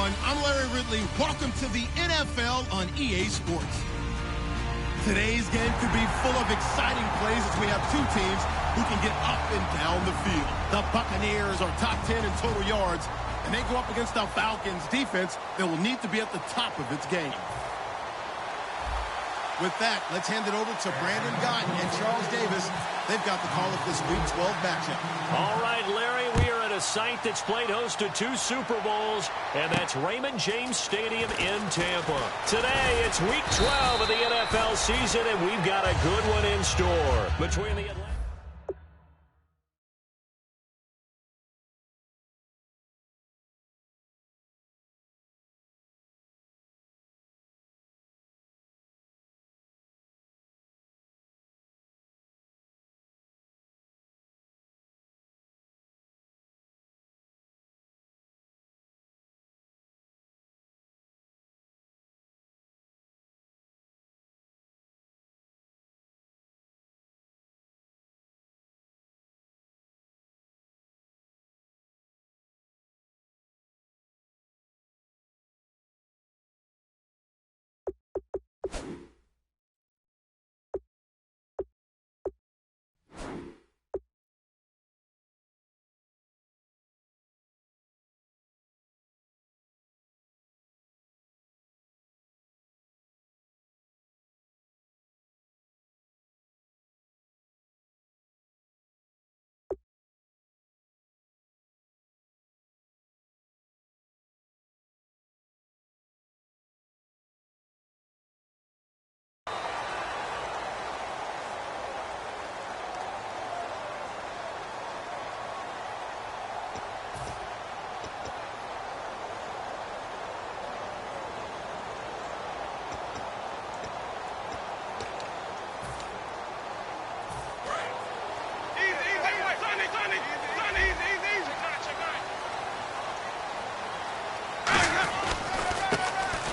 everyone. I'm Larry Ridley. Welcome to the NFL on EA Sports. Today's game could be full of exciting plays as we have two teams who can get up and down the field. The Buccaneers are top 10 in total yards, and they go up against the Falcons defense that will need to be at the top of its game. With that, let's hand it over to Brandon Gott and Charles Davis. They've got the call of this Week 12 matchup. All right, Larry, we are at a site that's played host to 2 Super Bowls, and that's Raymond James Stadium in Tampa. Today, it's Week 12 of the NFL season, and we've got a good one in store between the Atlanta...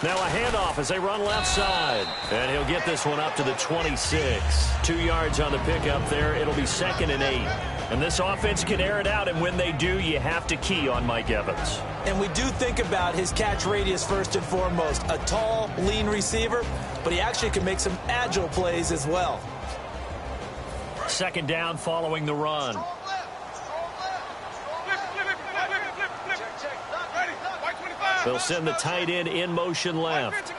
Now a handoff as they run left side. And he'll get this one up to the 26. 2 yards on the pickup there. It'll be 2nd and 8. And this offense can air it out, and when they do, you have to key on Mike Evans. And we do think about his catch radius first and foremost. A tall, lean receiver, but he actually can make some agile plays as well. 2nd down following the run. They'll send the tight end in motion left.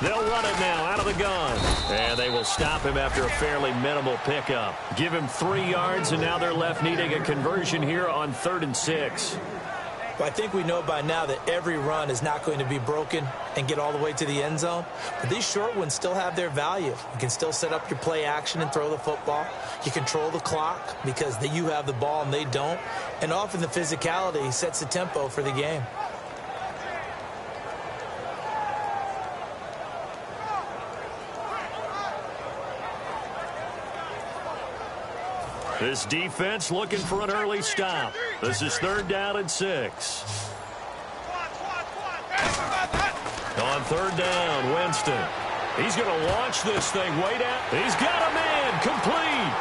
They'll run it now out of the gun. And they will stop him after a fairly minimal pickup. Give him 3 yards, and now they're left needing a conversion here on 3rd and 6. Well, I think we know by now that every run is not going to be broken and get all the way to the end zone. But these short ones still have their value. You can still set up your play action and throw the football. You control the clock because you have the ball and they don't. And often the physicality sets the tempo for the game. This defense looking for an early stop. This is 3rd down and 6. On 3rd down, Winston. He's going to launch this thing way down. He's got a man. Complete.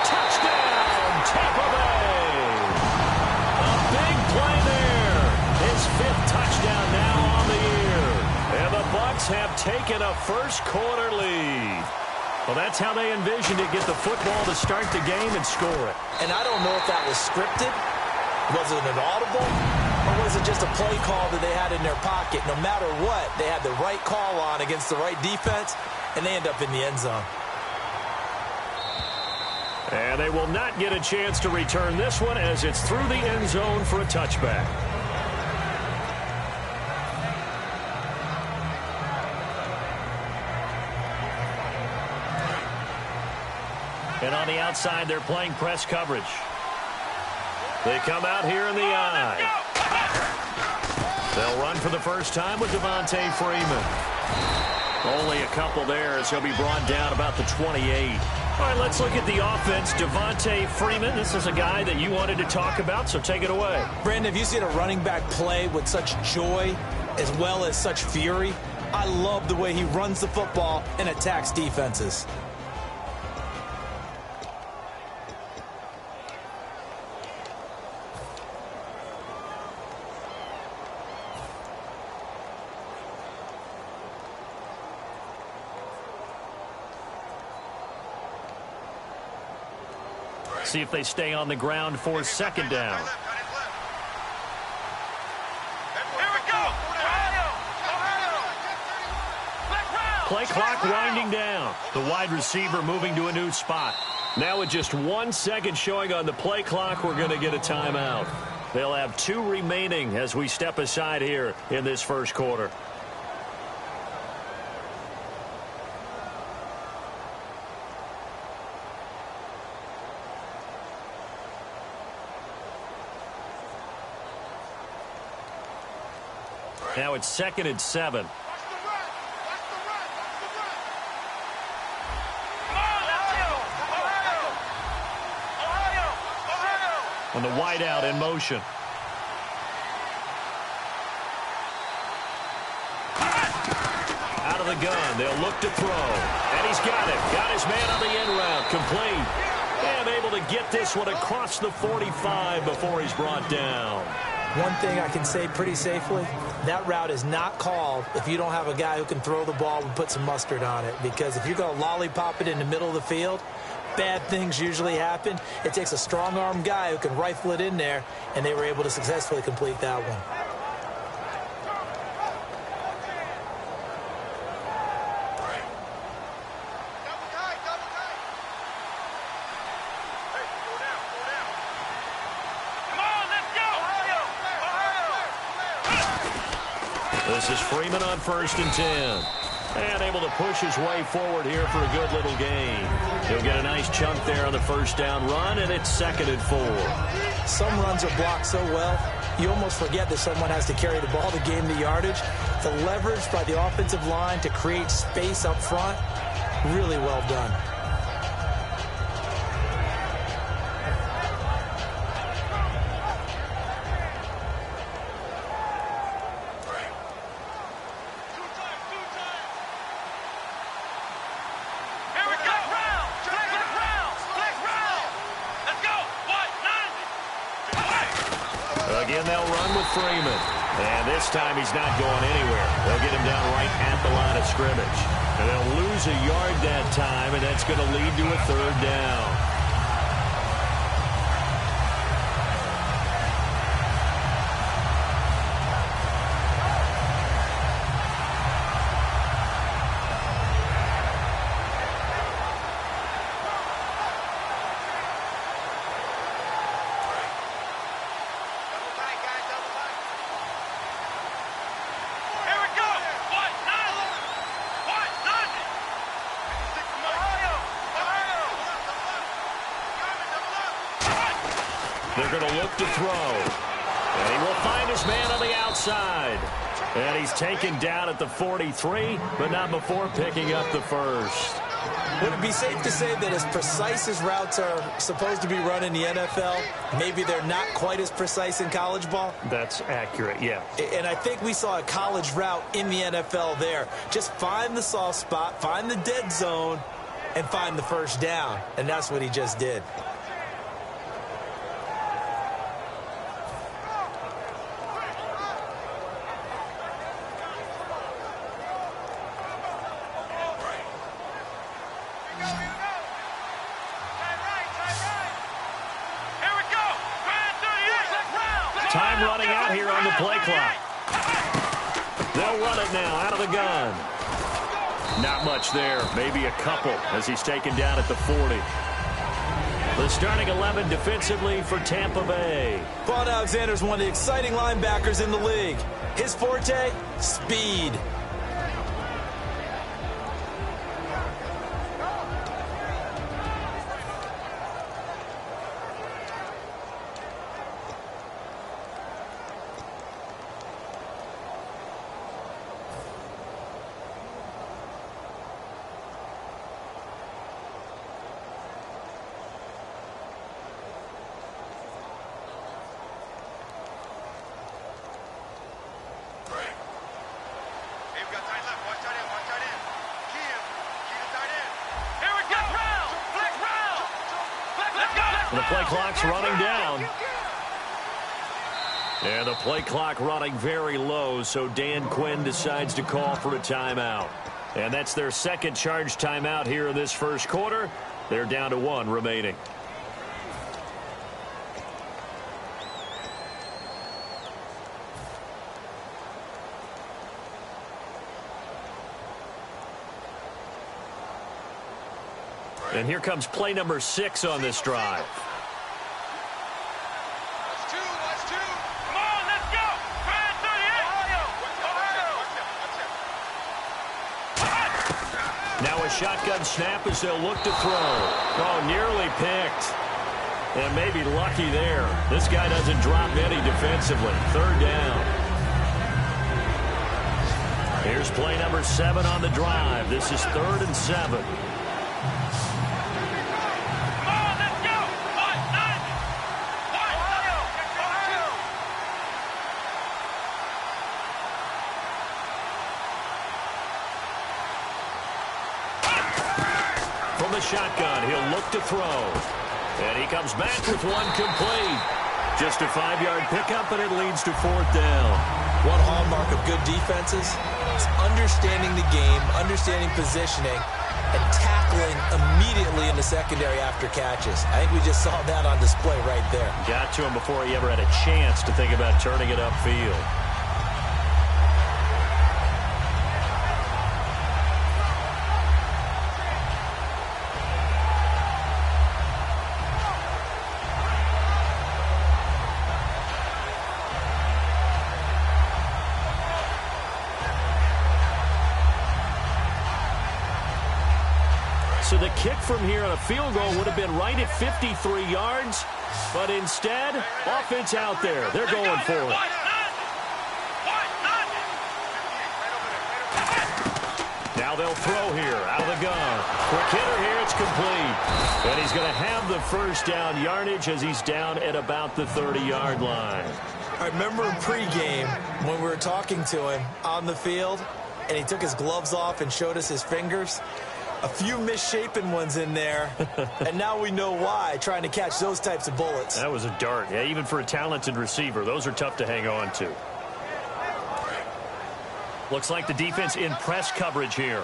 Touchdown, Tampa Bay. A big play there. His 5th touchdown now on the year. And the Bucs have taken a first-quarter lead. Well, that's how they envisioned it, get the football to start the game and score it. And I don't know if that was scripted. Was it an audible? Or was it just a play call that they had in their pocket? No matter what, they had the right call on against the right defense, and they end up in the end zone. And they will not get a chance to return this one as it's through the end zone for a touchback. And on the outside, they're playing press coverage. They come out here in the eye. They'll run for the first time with Devontae Freeman. Only a couple there as he'll be brought down about the 28. All right, let's look at the offense. Devontae Freeman, this is a guy that you wanted to talk about, so take it away. Brandon, have you seen a running back play with such joy as well as such fury? I love the way he runs the football and attacks defenses. See if they stay on the ground for second down. Play clock winding down. The wide receiver moving to a new spot. Now with just 1 second showing on the play clock, we're going to get a timeout. They'll have 2 remaining as we step aside here in this first quarter. Now it's 2nd and 7. And the wideout in motion. Out of the gun, they'll look to throw. And he's got it. Got his man on the end route. Complete. And able to get this one across the 45 before he's brought down. One thing I can say pretty safely, that route is not called if you don't have a guy who can throw the ball and put some mustard on it. Because if you're going to lollipop it in the middle of the field, bad things usually happen. It takes a strong-arm guy who can rifle it in there, and they were able to successfully complete that one. This is Freeman on 1st and 10. And able to push his way forward here for a good little gain. He'll get a nice chunk there on the first down run, and it's 2nd and 4. Some runs are blocked so well, you almost forget that someone has to carry the ball to gain the yardage. The leverage by the offensive line to create space up front, really well done. Again, they'll run with Freeman. And this time he's not going anywhere. They'll get him down right at the line of scrimmage. And they'll lose a yard that time, and that's going to lead to a 3rd down. They're going to look to throw. And he will find his man on the outside. And he's taken down at the 43, but not before picking up the first. Would it be safe to say that as precise as routes are supposed to be run in the NFL, maybe they're not quite as precise in college ball? That's accurate, yeah. And I think we saw a college route in the NFL there. Just find the soft spot, find the dead zone, and find the first down. And that's what he just did. Time running out here on the play clock. They'll run it now out of the gun. Not much there, maybe a couple as he's taken down at the 40. The starting 11 defensively for Tampa Bay. Vaughn Alexander is one of the exciting linebackers in the league. His forte, speed. The play clock's running down. And the play clock running very low, so Dan Quinn decides to call for a timeout. And that's their second charge timeout here in this first quarter. They're down to 1 remaining. And here comes play number 6 on this drive. Now a shotgun snap as they'll look to throw. Oh, nearly picked. And maybe lucky there. This guy doesn't drop any defensively. 3rd down. Here's play number 7 on the drive. This is 3rd and 7. From the shotgun, he'll look to throw. And he comes back with one complete. Just a 5-yard pickup, and it leads to 4th down. One hallmark of good defenses is understanding the game, understanding positioning, and tackling immediately in the secondary after catches. I think we just saw that on display right there. Got to him before he ever had a chance to think about turning it upfield. So the kick from here on a field goal would have been right at 53 yards. But instead, offense out there. They're going for it. Now they'll throw here out of the gun. Quick hitter here. It's complete. And he's going to have the 1st down yardage as he's down at about the 30-yard line. I remember in pregame when we were talking to him on the field, and he took his gloves off and showed us his fingers. A few misshapen ones in there, and now we know why, trying to catch those types of bullets. That was a dart. Yeah, even for a talented receiver, those are tough to hang on to. Looks like the defense in press coverage here.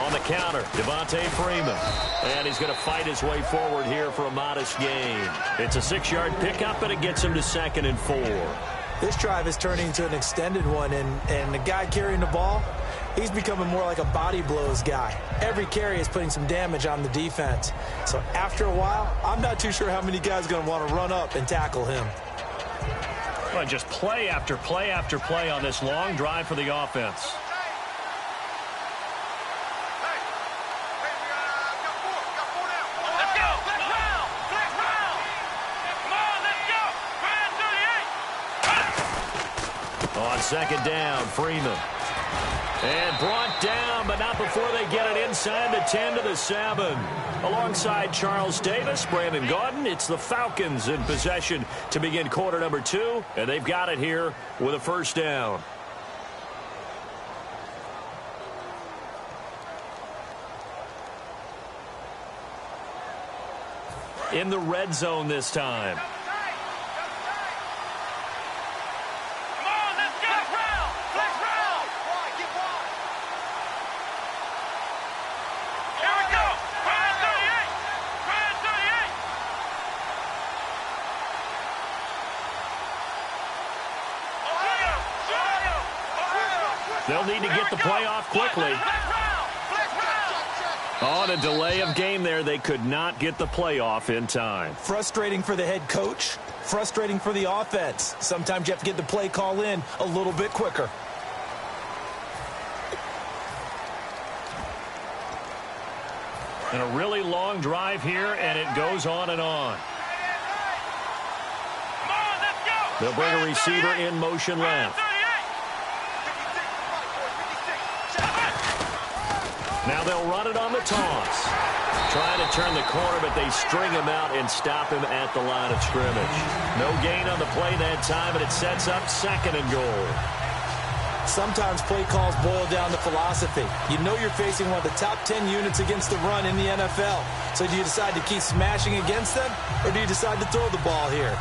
On the counter, Devontae Freeman. And he's going to fight his way forward here for a modest gain. It's a 6-yard pickup, and it gets him to 2nd and 4. This drive is turning into an extended one, and the guy carrying the ball, he's becoming more like a body blows guy. Every carry is putting some damage on the defense. So after a while, I'm not too sure how many guys are going to want to run up and tackle him. Well, just play after play after play on this long drive for the offense. On 2nd down, Freeman. And brought down, but not before they get it inside the 10 to the 7. Alongside Charles Davis, Brandon Gaudin, it's the Falcons in possession to begin quarter number 2, and they've got it here with a 1st down. In the red zone this time. They'll need to get the play off quickly. On a delay of game there, they could not get the play off in time. Frustrating for the head coach, frustrating for the offense. Sometimes you have to get the play call in a little bit quicker. And a really long drive here, and it goes on and on. They'll bring a receiver in motion left. Now they'll run it on the toss. Trying to turn the corner, but they string him out and stop him at the line of scrimmage. No gain on the play that time, and it sets up 2nd and goal. Sometimes play calls boil down to philosophy. You know you're facing one of the top 10 units against the run in the NFL. So do you decide to keep smashing against them, or do you decide to throw the ball here?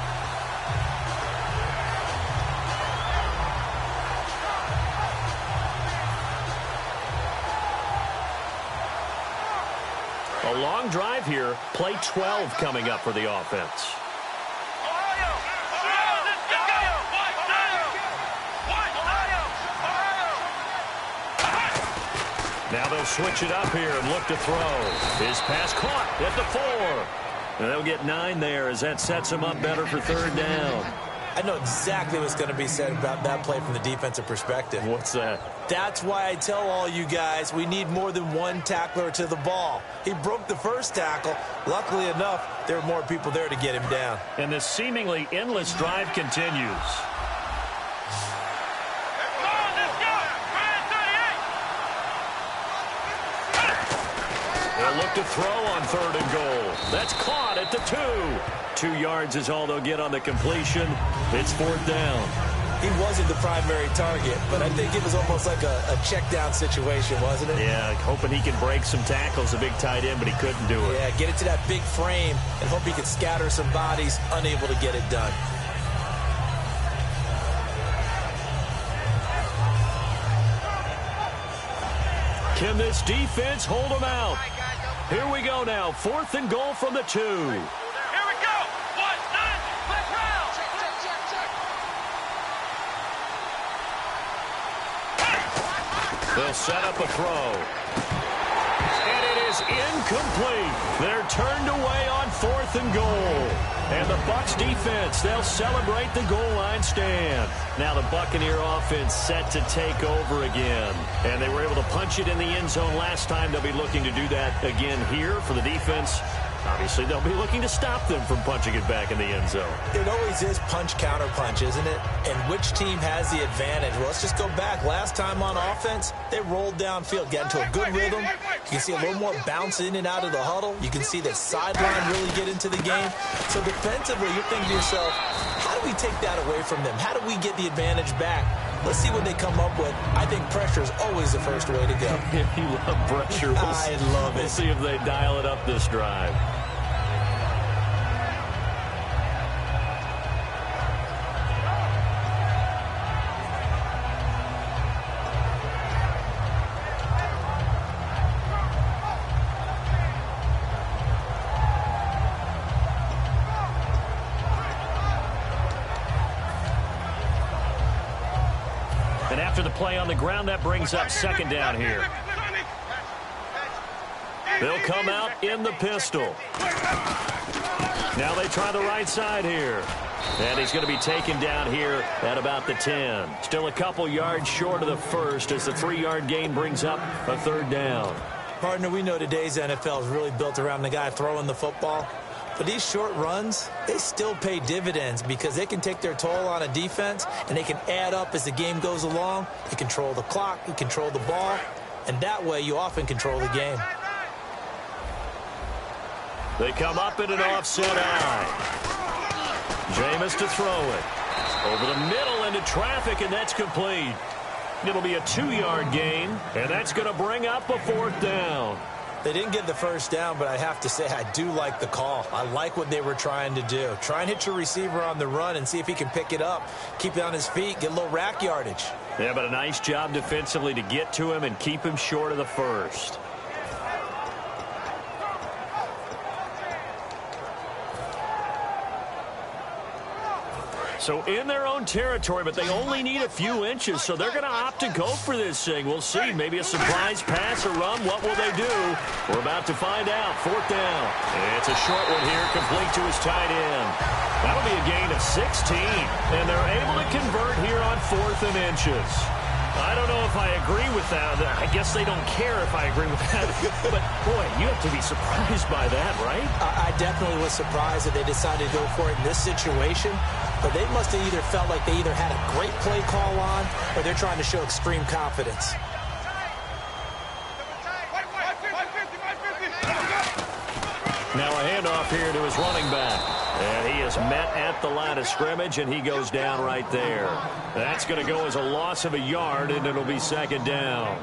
A long drive here. Play 12 coming up for the offense. Now they'll switch it up here and look to throw. His pass caught at the 4. And they'll get 9 there as that sets them up better for 3rd down. I know exactly what's going to be said about that play from the defensive perspective. What's that? That's why I tell all you guys we need more than one tackler to the ball. He broke the first tackle. Luckily enough, there were more people there to get him down. And this seemingly endless drive continues. They'll look to throw on 3rd and goal. That's caught at the 2. 2 yards is all they'll get on the completion. It's 4th down. He wasn't the primary target, but I think it was almost like a check down situation, wasn't it? Yeah, hoping he can break some tackles, a big tight end, but he couldn't do it. Yeah, get it to that big frame and hope he could scatter some bodies, unable to get it done. Can this defense hold them out? Here we go now. 4th and goal from the 2. They'll set up a throw. And it is incomplete. They're turned away on 4th and goal. And the Bucs defense, they'll celebrate the goal line stand. Now the Buccaneer offense set to take over again. And they were able to punch it in the end zone last time. They'll be looking to do that again here for the defense. Obviously, they'll be looking to stop them from punching it back in the end zone. It always is punch-counter-punch, isn't it? And which team has the advantage? Well, let's just go back. Last time on offense, they rolled downfield, got into a good rhythm. You can see a little more bounce in and out of the huddle. You can see that sideline really get into the game. So defensively, you're thinking to yourself, how do we take that away from them? How do we get the advantage back? Let's see what they come up with. I think pressure is always the first way to go. You love pressure. I love it. We'll see if they dial it up this drive. And after the play on the ground, that brings up 2nd down here. They'll come out in the pistol. Now they try the right side here. And he's going to be taken down here at about the 10. Still a couple yards short of the first as the 3-yard gain brings up a 3rd down. Partner, we know today's NFL is really built around the guy throwing the football. But these short runs, they still pay dividends because they can take their toll on a defense and they can add up as the game goes along. You control the clock, you control the ball, and that way you often control the game. They come up in an offset eye. Jameis to throw it. Over the middle into traffic, and that's complete. It'll be a 2-yard gain, and that's going to bring up a 4th down. They didn't get the first down, but I have to say I do like the call. I like what they were trying to do. Try and hit your receiver on the run and see if he can pick it up, keep it on his feet, get a little rack yardage. Yeah, but a nice job defensively to get to him and keep him short of the first. So in their own territory, but they only need a few inches, so they're going to opt to go for this thing. We'll see. Maybe a surprise pass or run. What will they do? We're about to find out. 4th down. It's a short one here, complete to his tight end. That'll be a gain of 16, and they're able to convert here on 4th and inches. I don't know if I agree with that. I guess they don't care if I agree with that. But, boy, you have to be surprised by that, right? I definitely was surprised that they decided to go for it in this situation. But they must have either felt like they either had a great play call on or they're trying to show extreme confidence. Now a handoff here to his running back. And he is met at the line of scrimmage, and he goes down right there. That's going to go as a loss of a yard, and it'll be 2nd down.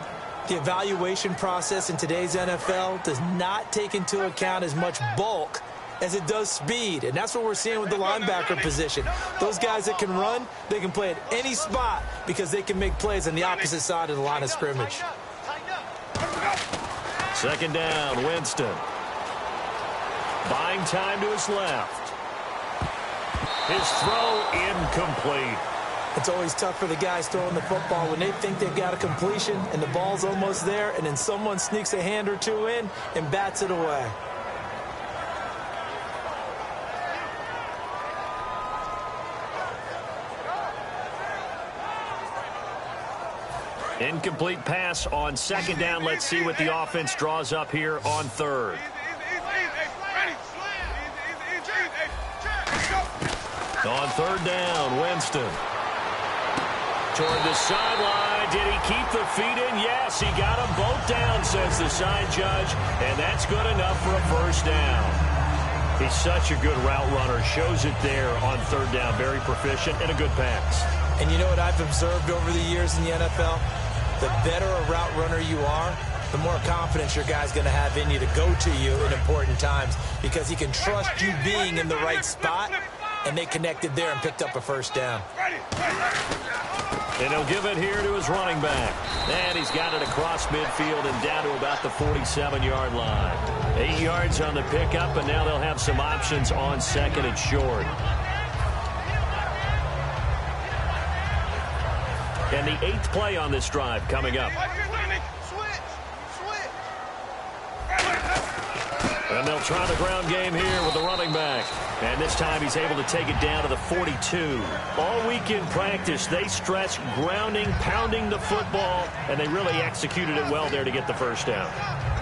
The evaluation process in today's NFL does not take into account as much bulk as it does speed, and that's what we're seeing with the linebacker position. Those guys that can run, they can play at any spot because they can make plays on the opposite side of the line of scrimmage. 2nd down, Winston. Buying time to his left. His throw incomplete. It's always tough for the guys throwing the football when they think they've got a completion and the ball's almost there, and then someone sneaks a hand or two in and bats it away. Incomplete pass on second down. Let's see what the offense draws up here on third. On third down, Winston. Toward the sideline. Did he keep the feet in? Yes, he got them both down, says the side judge. And that's good enough for a first down. He's such a good route runner. Shows it there on third down. Very proficient and a good pass. And you know what I've observed over the years in the NFL? The better a route runner you are, the more confidence your guy's going to have in you to go to you in important times, because he can trust you being in the right spot, and they connected there and picked up a first down. And he'll give it here to his running back. And he's got it across midfield and down to about the 47-yard line. 8 yards on the pickup, and now they'll have some options on second and short. And the 8th play on this drive coming up. And they'll try the ground game here with the running back. And this time he's able to take it down to the 42. All week in practice, they stress grounding, pounding the football, and they really executed it well there to get the first down.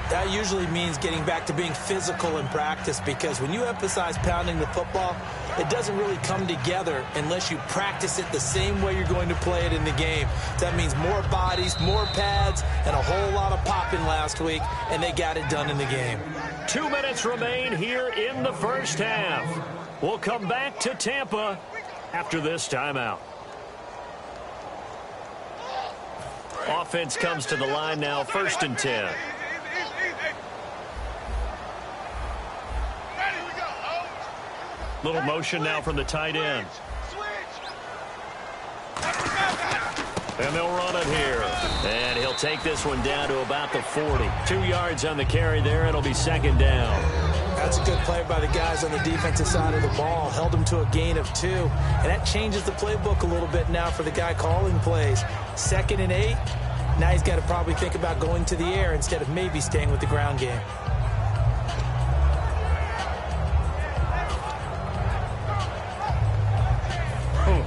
That usually means getting back to being physical in practice, because when you emphasize pounding the football, it doesn't really come together unless you practice it the same way you're going to play it in the game. That means more bodies, more pads, and a whole lot of popping last week, and they got it done in the game. 2 minutes remain here in the first half. We'll come back to Tampa after this timeout. Offense comes to the line now, 1st and 10. Little motion now from the tight end. And they'll run it here. And he'll take this one down to about the 40. 2 yards on the carry there. It'll be second down. That's a good play by the guys on the defensive side of the ball. Held them to a gain of 2. And that changes the playbook a little bit now for the guy calling plays. 2nd and 8. Now he's got to probably think about going to the air instead of maybe staying with the ground game.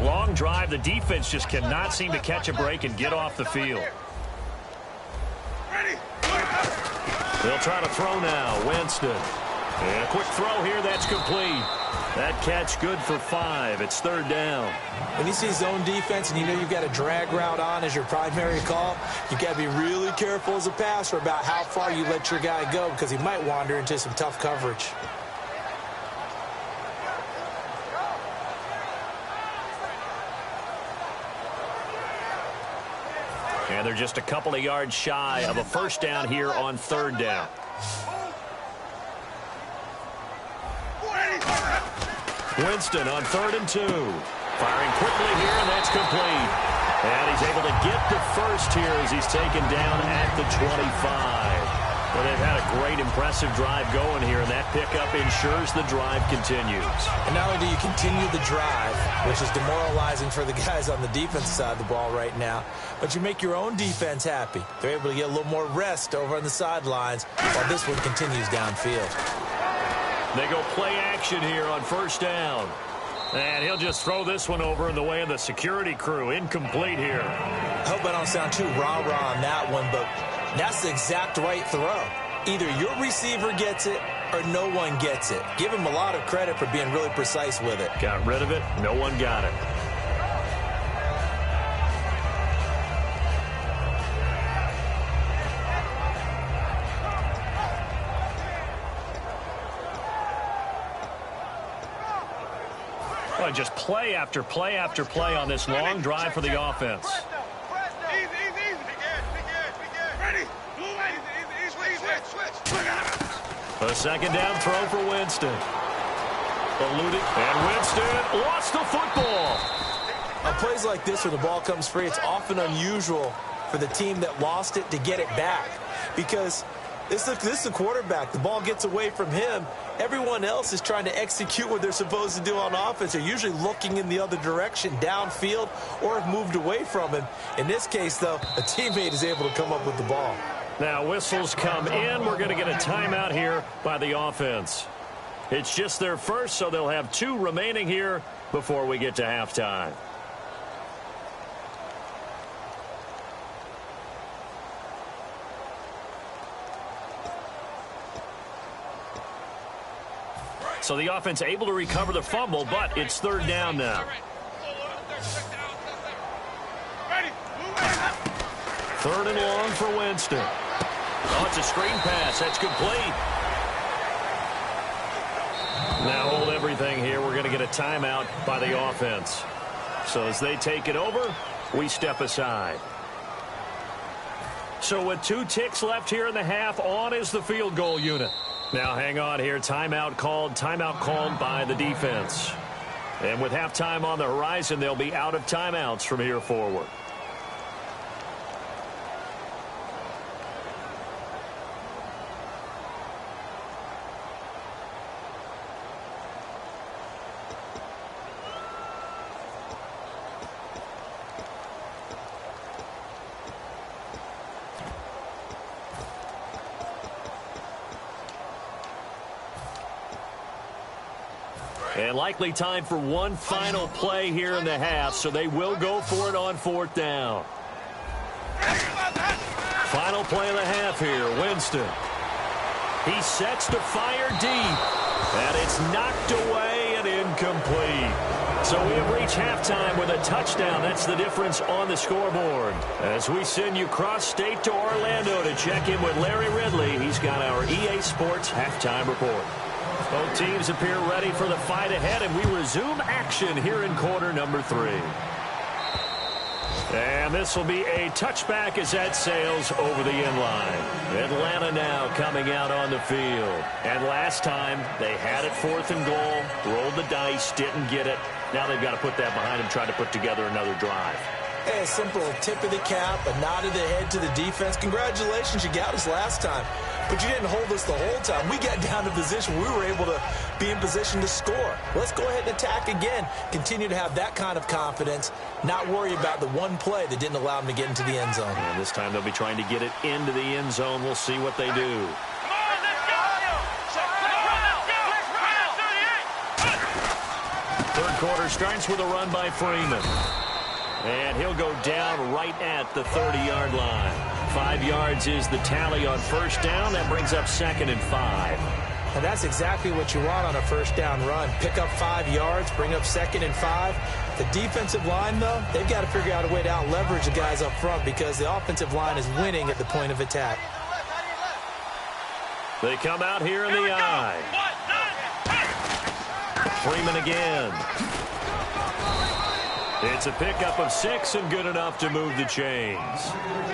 Long drive. The defense just cannot seem to catch a break and get off the field. They'll try to throw now. Winston. And a quick throw here. That's complete. That catch good for 5. It's 3rd down. When you see zone defense and you know you've got a drag route on as your primary call, you've got to be really careful as a passer about how far you let your guy go, because he might wander into some tough coverage. And they're just a couple of yards shy of a first down here on 3rd down. Winston on 3rd and 2. Firing quickly here, and that's complete. And he's able to get the first here as he's taken down at the 25. Well, they've had a great, impressive drive going here, and that pickup ensures the drive continues. And not only do you continue the drive, which is demoralizing for the guys on the defensive side of the ball right now, but you make your own defense happy. They're able to get a little more rest over on the sidelines while this one continues downfield. They go play action here on 1st down. And he'll just throw this one over in the way of the security crew. Incomplete here. I hope I don't sound too rah-rah on that one, but that's the exact right throw. Either your receiver gets it or no one gets it. Give him a lot of credit for being really precise with it. Got rid of it. No one got it. Well, just play after play after play on this long drive for the offense. A second down throw for Winston. Eluded, and Winston lost the football. On plays like this where the ball comes free, it's often unusual for the team that lost it to get it back, because This is the quarterback. The ball gets away from him. Everyone else is trying to execute what they're supposed to do on offense. They're usually looking in the other direction, downfield, or have moved away from him. In this case, though, a teammate is able to come up with the ball. Now whistles come in. We're going to get a timeout here by the offense. It's just their first, so they'll have 2 remaining here before we get to halftime. So the offense able to recover the fumble, but it's 3rd down now. 3rd and long for Winston. Oh, it's a screen pass. That's complete. Now hold everything here. We're going to get a timeout by the offense. So as they take it over, we step aside. So with 2 ticks left here in the half, on is the field goal unit. Now hang on here. Timeout called by the defense. And with halftime on the horizon, they'll be out of timeouts from here forward. And likely time for one final play here in the half, so they will go for it on 4th down. Final play of the half here, Winston. He sets to fire deep, and it's knocked away and incomplete. So we have reached halftime with a touchdown. That's the difference on the scoreboard. As we send you cross-state to Orlando to check in with Larry Ridley, he's got our EA Sports halftime report. Both teams appear ready for the fight ahead, and we resume action here in quarter number 3. And this will be a touchback as that sails over the end line. Atlanta now coming out on the field. And last time, they had it 4th and goal, rolled the dice, didn't get it. Now they've got to put that behind them, try to put together another drive. Hey, a simple tip of the cap, a nod of the head to the defense. Congratulations, you got us last time. But you didn't hold us the whole time. We got down to position. We were able to be in position to score. Let's go ahead and attack again. Continue to have that kind of confidence. Not worry about the one play that didn't allow them to get into the end zone. And this time they'll be trying to get it into the end zone. We'll see what they do. Third quarter starts with a run by Freeman. And he'll go down right at the 30-yard line. 5 yards is the tally on 1st down. That brings up 2nd and 5. And that's exactly what you want on a 1st down run. Pick up 5 yards, bring up 2nd and 5. The defensive line, though, they've got to figure out a way to out-leverage the guys up front because the offensive line is winning at the point of attack. They come out here in the eye. Freeman again. It's a pickup of 6 and good enough to move the chains.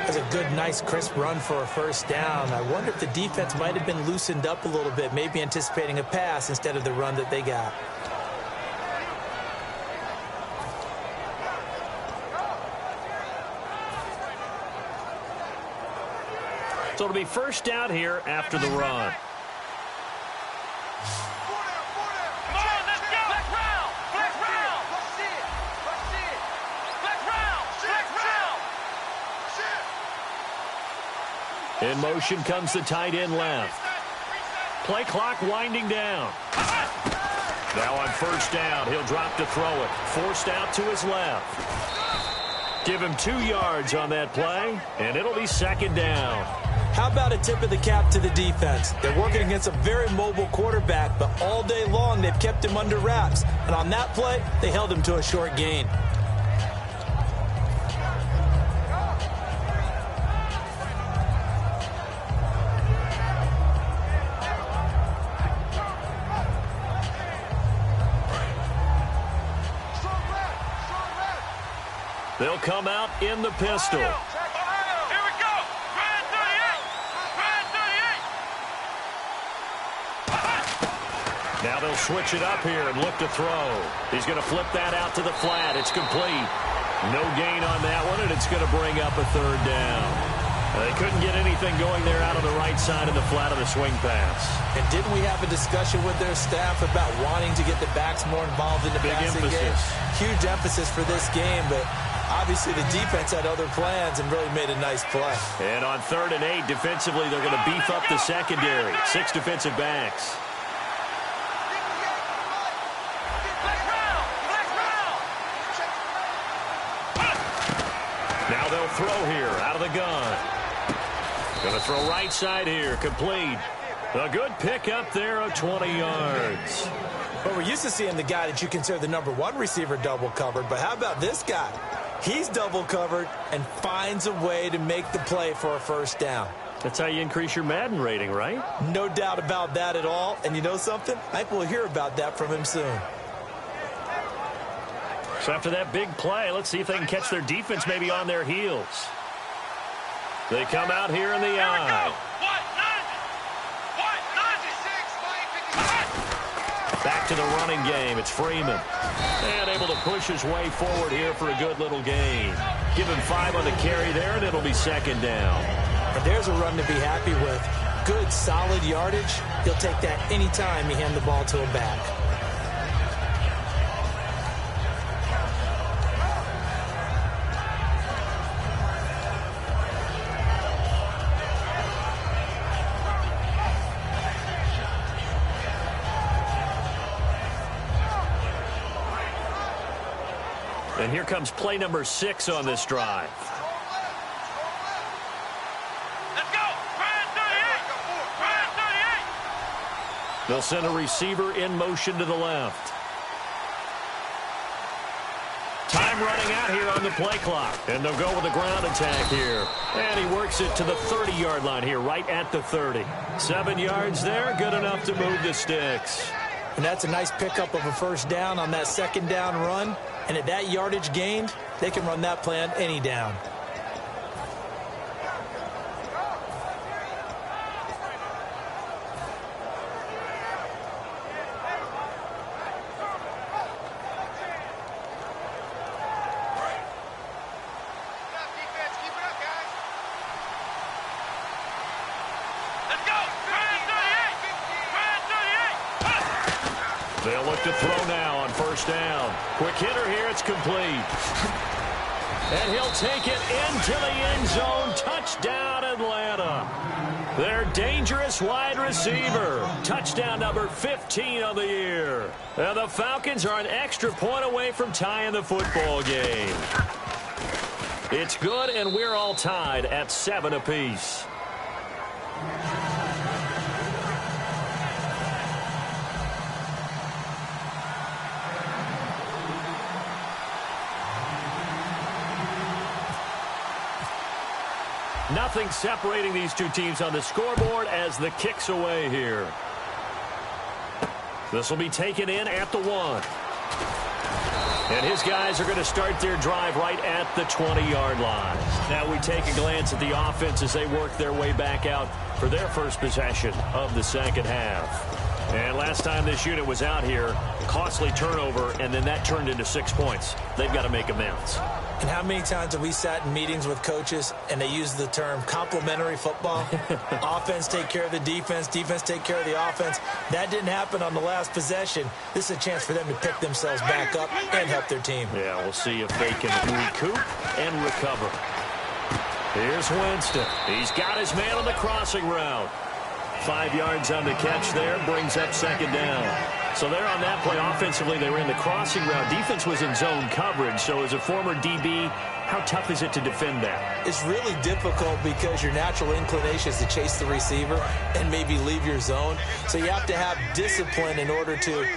That's a good, nice, crisp run for a 1st down. I wonder if the defense might have been loosened up a little bit, maybe anticipating a pass instead of the run that they got. So it'll be 1st down here after the run. In motion comes the tight end left. Play clock winding down. Now on 1st down, he'll drop to throw it. Forced out to his left. Give him 2 yards on that play, and it'll be 2nd down. How about a tip of the cap to the defense? They're working against a very mobile quarterback, but all day long they've kept him under wraps. And on that play, they held him to a short gain. They'll come out in the pistol. Here we go. Grand 38. Now they'll switch it up here and look to throw. He's going to flip that out to the flat. It's complete. No gain on that one, and it's going to bring up a 3rd down. They couldn't get anything going there out on the right side of the flat of the swing pass. And didn't we have a discussion with their staff about wanting to get the backs more involved in the passing game? Huge emphasis for this game, but obviously the defense had other plans and really made a nice play. And on 3rd and 8, defensively, they're going to beef up the secondary. 6 defensive backs. Now they'll throw here out of the gun. Going to throw right side here, complete. A good pickup there of 20 yards. But we're used to seeing the guy that you consider the #1 receiver double covered. But how about this guy? He's double covered and finds a way to make the play for a first down. That's how you increase your Madden rating, right? No doubt about that at all. And you know something? I think we'll hear about that from him soon. So after that big play, let's see if they can catch their defense maybe on their heels. They come out here in the eye. Back to the running game. It's Freeman. And able to push his way forward here for a good little gain. Give him 5 on the carry there, and it'll be 2nd down. But there's a run to be happy with. Good, solid yardage. He'll take that anytime you hand the ball to him back. And here comes play number 6 on this drive. Let's go! Ryan 38! Ryan 38! They'll send a receiver in motion to the left. Time running out here on the play clock. And they'll go with a ground attack here. And he works it to the 30-yard line here, right at the 30. 7 yards there, good enough to move the sticks. And that's a nice pickup of a first down on that 2nd down run. And at that yardage gained, they can run that play on any down. They'll look to throw now on 1st down. Quick hitter here, it's complete. And he'll take it into the end zone. Touchdown, Atlanta. Their dangerous wide receiver. Touchdown number 15 of the year. And the Falcons are an extra point away from tying the football game. It's good, and we're all tied at 7 apiece. Nothing separating these two teams on the scoreboard as the kick's away here. This will be taken in at the 1. And his guys are going to start their drive right at the 20-yard line. Now we take a glance at the offense as they work their way back out for their first possession of the 2nd half. And last time this unit was out here, costly turnover, and then that turned into 6 points. They've got to make amends. And how many times have we sat in meetings with coaches and they use the term complementary football? Offense take care of the defense, defense take care of the offense. That didn't happen on the last possession. This is a chance for them to pick themselves back up and help their team. Yeah, we'll see if they can recoup and recover. Here's Winston. He's got his man on the crossing route. 5 yards on the catch there, brings up 2nd down. So they're on that play. Offensively, they were in the crossing route. Defense was in zone coverage. So as a former DB, how tough is it to defend that? It's really difficult because your natural inclination is to chase the receiver and maybe leave your zone. So you have to have discipline in order to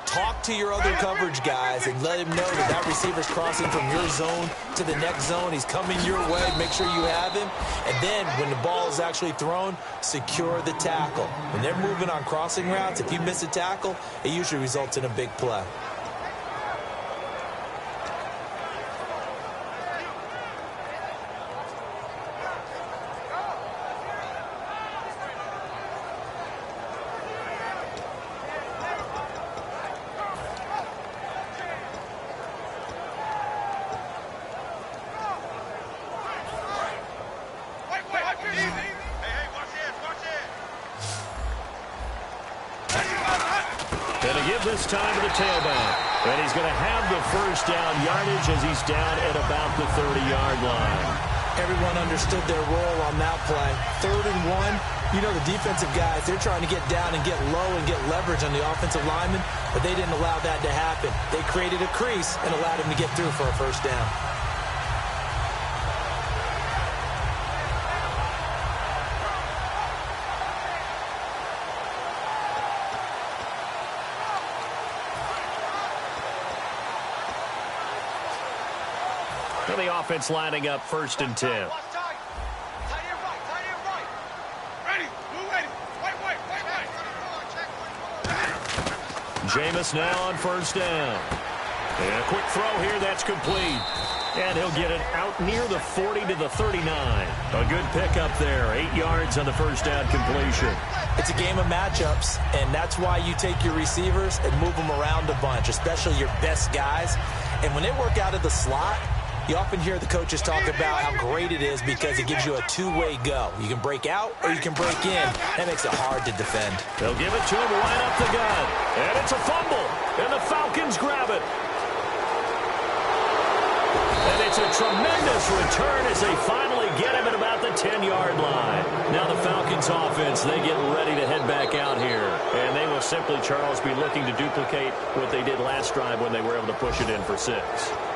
talk to your other coverage guys and let him know that that receiver's crossing from your zone to the next zone. He's coming your way. Make sure you have him. And then when the ball is actually thrown, secure the tackle. When they're moving on crossing routes, if you miss a tackle, it usually results in a big play. give this time to the tailback. And he's going to have the first down yardage as he's down at about the 30-yard line. Everyone understood their role on that play. 3rd and 1. You know the defensive guys, they're trying to get down and get low and get leverage on the offensive lineman, but they didn't allow that to happen. They created a crease and allowed him to get through for a first down. And the offense lining up 1st and 10. Jameis now on 1st down. And a quick throw here, that's complete. And he'll get it out near the 40 to the 39. A good pickup there, 8 yards on the first down completion. It's a game of matchups, and that's why you take your receivers and move them around a bunch, especially your best guys. And when they work out of the slot, you often hear the coaches talk about how great it is because it gives you a two-way go. You can break out or you can break in. That makes it hard to defend. They'll give it to him right up the gut. And it's a fumble. And the Falcons grab it. And it's a tremendous return as they finally get him at about the 10-yard line. Now the Falcons offense, they get ready to head back out here. And they will simply, Charles, be looking to duplicate what they did last drive when they were able to push it in for 6.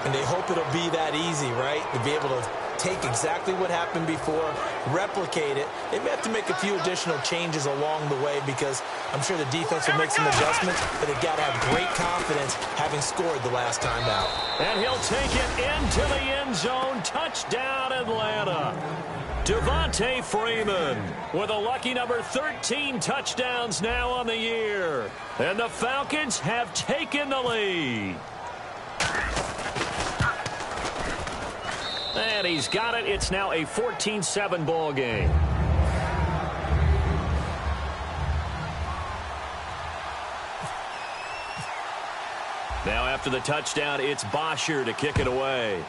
And they hope it'll be that easy, right? To be able to take exactly what happened before, replicate it. They may have to make a few additional changes along the way because I'm sure the defense will make some adjustments, but they've got to have great confidence having scored the last time out. And he'll take it into the end zone. Touchdown, Atlanta. Devontae Freeman with a lucky number 13 touchdowns now on the year. And the Falcons have taken the lead. And he's got it. It's now a 14-7 ball game. Now after the touchdown, it's Bosher to kick it away.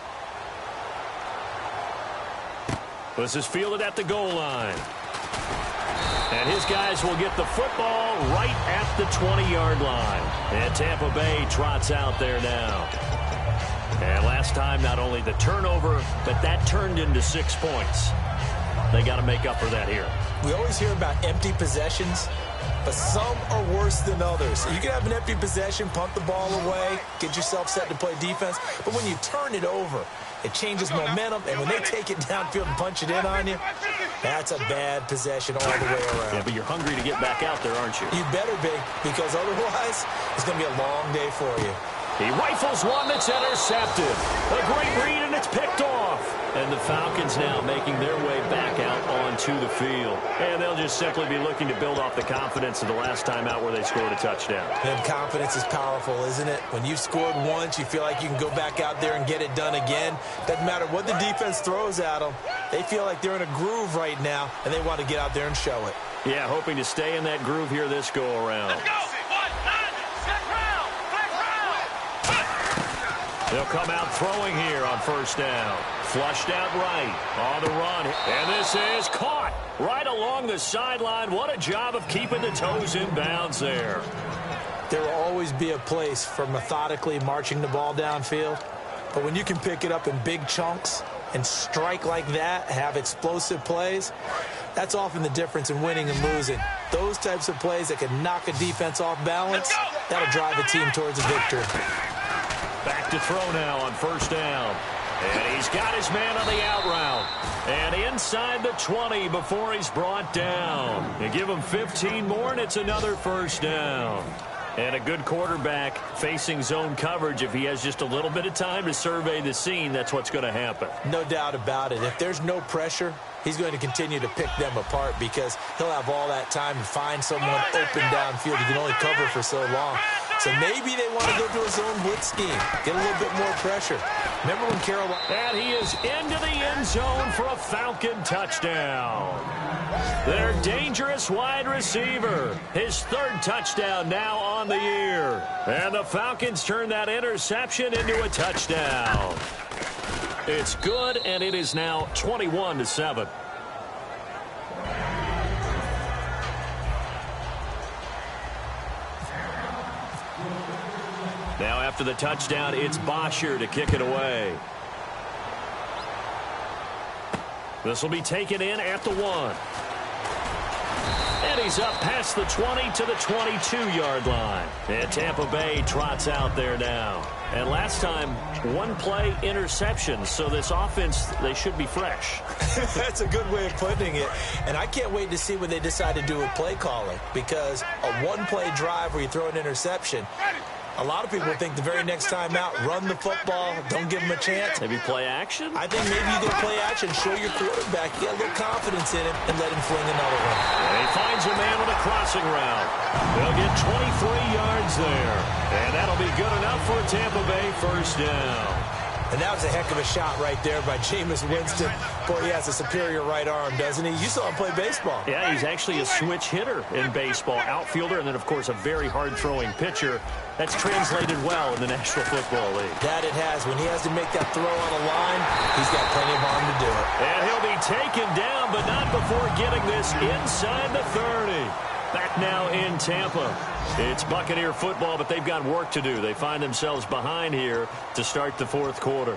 This is fielded at the goal line. And his guys will get the football right at the 20-yard line. And Tampa Bay trots out there now. And last time, not only the turnover, but that turned into 6 points. They got to make up for that here. We always hear about empty possessions, but some are worse than others. You can have an empty possession, punt the ball away, get yourself set to play defense, but when you turn it over, it changes momentum, and when they take it downfield and punch it in on you, that's a bad possession all the way around. Yeah, but you're hungry to get back out there, aren't you? You better be, because otherwise, it's going to be a long day for you. He rifles one that's intercepted. A great read, and it's picked off. And the Falcons now making their way back out onto the field. And they'll just simply be looking to build off the confidence of the last time out where they scored a touchdown. And confidence is powerful, isn't it? When you've scored once, you feel like you can go back out there and get it done again. Doesn't matter what the defense throws at them. They feel like they're in a groove right now, and they want to get out there and show it. Yeah, hoping to stay in that groove here this go-around. Let's go. They'll come out throwing here on first down. Flushed out right on the run. And this is caught right along the sideline. What a job of keeping the toes in bounds there. There will always be a place for methodically marching the ball downfield. But when you can pick it up in big chunks and strike like that, have explosive plays, that's often the difference in winning and losing. Those types of plays that can knock a defense off balance, that'll drive a team towards a victory. Back to throw now on first down. And he's got his man on the out route. And inside the 20 before he's brought down. You give him 15 more, and it's another first down. And a good quarterback facing zone coverage. If he has just a little bit of time to survey the scene, that's what's going to happen. No doubt about it. If there's no pressure, he's going to continue to pick them apart because he'll have all that time to find someone open downfield. He can only cover for so long. So maybe they want to go to a zone blitz scheme, get a little bit more pressure. Remember when Carolina... And he is into the end zone for a Falcon touchdown. Their dangerous wide receiver. His third touchdown now on the year. And the Falcons turn that interception into a touchdown. It's good, and it is now 21-7. After the touchdown, it's Bosher to kick it away. This will be taken in at the 1. And he's up past the 20 to the 22-yard line. And Tampa Bay trots out there now. And last time, one play interception. So this offense, they should be fresh. That's a good way of putting it. And I can't wait to see what they decide to do with play calling. Because a one-play drive where you throw an interception, a lot of people think the very next time out, run the football, don't give them a chance. Maybe play action? I think maybe you go play action, show your quarterback, get a little confidence in him, and let him fling another one. And he finds a man with a crossing route. They'll get 23 yards there. And that'll be good enough for a Tampa Bay first down. And that was a heck of a shot right there by Jameis Winston. Boy, he has a superior right arm, doesn't he? You saw him play baseball. Yeah, he's actually a switch hitter in baseball. Outfielder, and then, of course, a very hard-throwing pitcher. That's translated well in the National Football League. That it has. When he has to make that throw on a line, he's got plenty of arm to do it. And he'll be taken down, but not before getting this inside the 30. Back now in Tampa. It's Buccaneer football, but they've got work to do. They find themselves behind here to start the fourth quarter.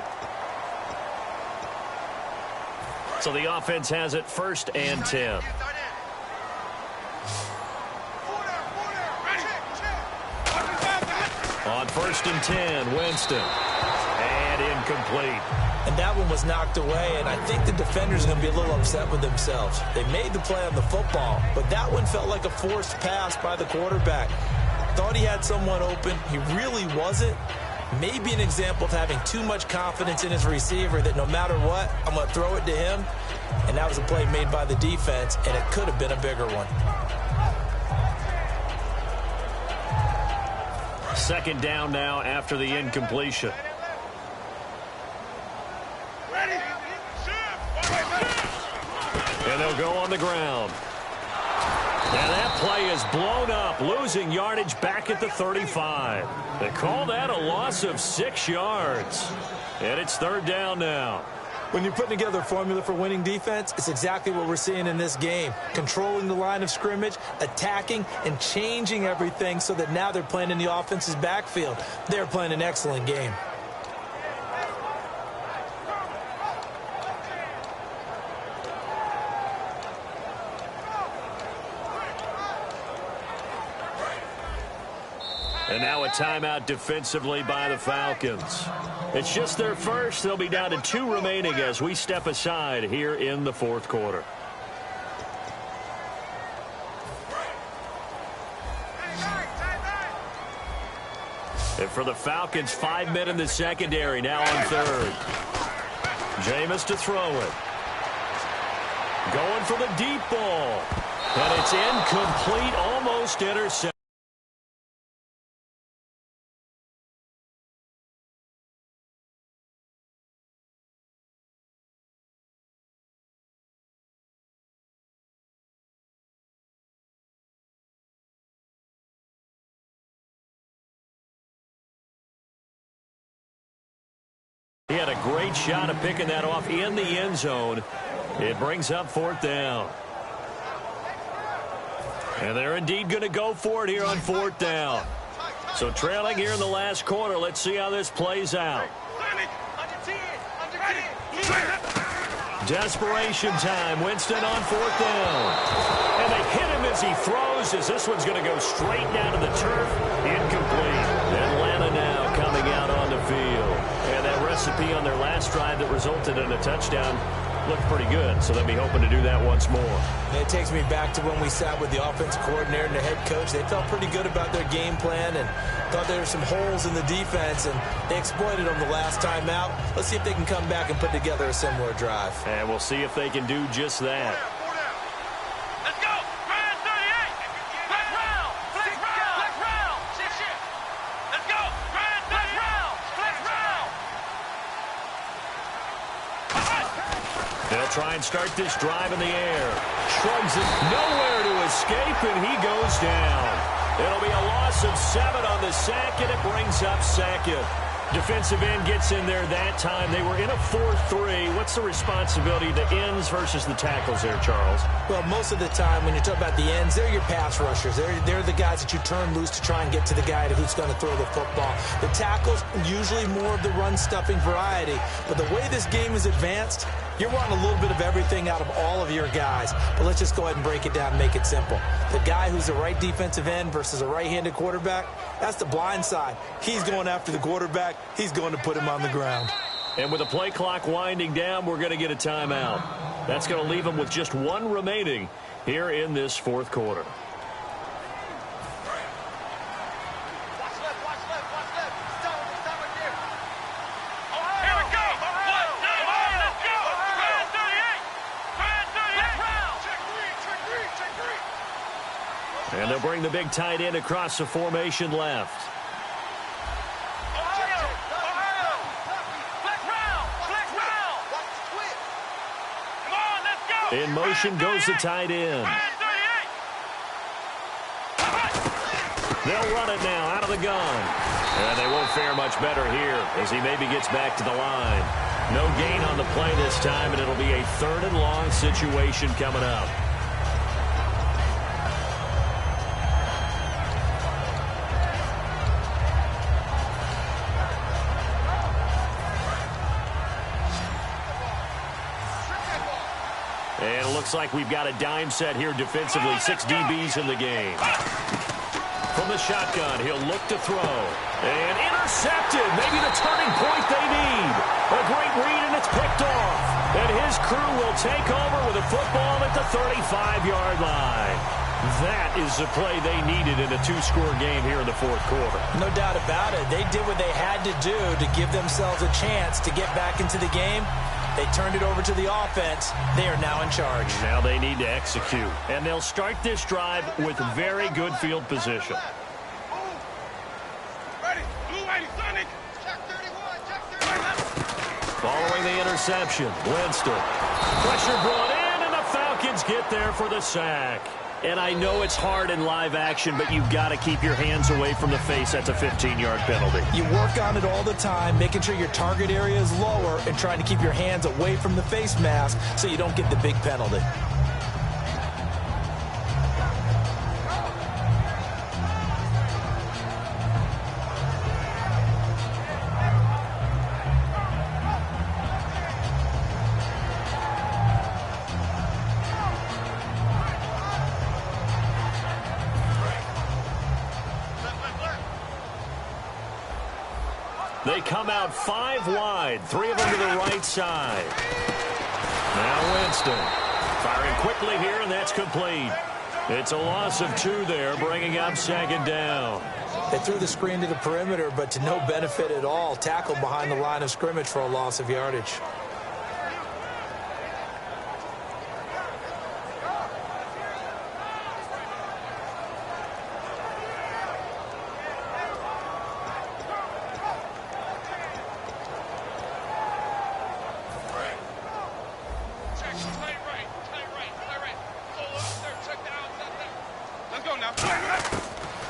So the offense has it 1st and 10. On 1st and 10, Winston. And incomplete. And that one was knocked away, and I think the defenders are going to be a little upset with themselves. They made the play on the football, but that one felt like a forced pass by the quarterback. Thought he had someone open. He really wasn't. Maybe an example of having too much confidence in his receiver that no matter what, I'm going to throw it to him. And that was a play made by the defense, and it could have been a bigger one. 2nd down now after the incompletion. And they'll go on the ground. And that play is blown up, losing yardage back at the 35. They call that a loss of 6 yards. And it's 3rd down now. When you're putting together a formula for winning defense, it's exactly what we're seeing in this game. Controlling the line of scrimmage, attacking, and changing everything so that now they're playing in the offense's backfield. They're playing an excellent game. And now a timeout defensively by the Falcons. It's just their first. They'll be down to 2 remaining as we step aside here in the fourth quarter. And for the Falcons, 5 men in the secondary now on 3rd. Jameis to throw it. Going for the deep ball. And it's incomplete, almost intercepted. He had a great shot of picking that off in the end zone. It brings up 4th down. And they're indeed going to go for it here on 4th down. So trailing here in the last quarter. Let's see how this plays out. Desperation time. Winston on 4th down. And they hit him as he throws, as this one's going to go straight down to the turf. Incomplete. Atlanta now coming out on the field. And that recipe on their last drive that resulted in a touchdown looked pretty good, so they'll be hoping to do that once more. And it takes me back to when we sat with the offensive coordinator and the head coach. They felt pretty good about their game plan and thought there were some holes in the defense, and they exploited them the last time out. Let's see if they can come back and put together a similar drive. And we'll see if they can do just that. Let's go! Ryan 38! Flex round! Flex round! Flex round! Let's go! Ryan 38! Flex round! They'll try and start this drive in the air. Shrugs it, nowhere to escape, and he goes down. It'll be a loss of 7 on the sack, and it brings up 2nd. Defensive end gets in there that time. They were in a 4-3. What's the responsibility, the ends versus the tackles there, Charles? Well, most of the time when you talk about the ends, they're your pass rushers. They're the guys that you turn loose to try and get to the guy who's going to throw the football. The tackles, usually more of the run-stuffing variety. But the way this game is advanced, you're wanting a little bit of everything out of all of your guys. But let's just go ahead and break it down and make it simple. The guy who's the right defensive end versus a right-handed quarterback, that's the blind side. He's going after the quarterback. He's going to put him on the ground. And with the play clock winding down, we're going to get a timeout. That's going to leave them with just one remaining here in this fourth quarter. And they'll bring the big tight end across the formation left. In motion goes the tight end. They'll run it now out of the gun. And they won't fare much better here as he maybe gets back to the line. No gain on the play this time, and it'll be a 3rd and long situation coming up. And it looks like we've got a dime set here defensively. 6 DBs in the game. From the shotgun, he'll look to throw. And intercepted. Maybe the turning point they need. A great read, and it's picked off. And his crew will take over with a football at the 35-yard line. That is the play they needed in a 2-score game here in the fourth quarter. No doubt about it. They did what they had to do to give themselves a chance to get back into the game. They turned it over to the offense. They are now in charge. Now they need to execute. And they'll start this drive with very good field position. Following the interception, Winston. Pressure brought in, and the Falcons get there for the sack. And I know it's hard in live action, but you've got to keep your hands away from the face. That's a 15-yard penalty. You work on it all the time, making sure your target area is lower and trying to keep your hands away from the face mask so you don't get the big penalty. They come out 5 wide, 3 of them to the right side. Now Winston firing quickly here, and that's complete. It's a loss of 2 there, bringing up 2nd down. They threw the screen to the perimeter, but to no benefit at all. Tackled behind the line of scrimmage for a loss of yardage.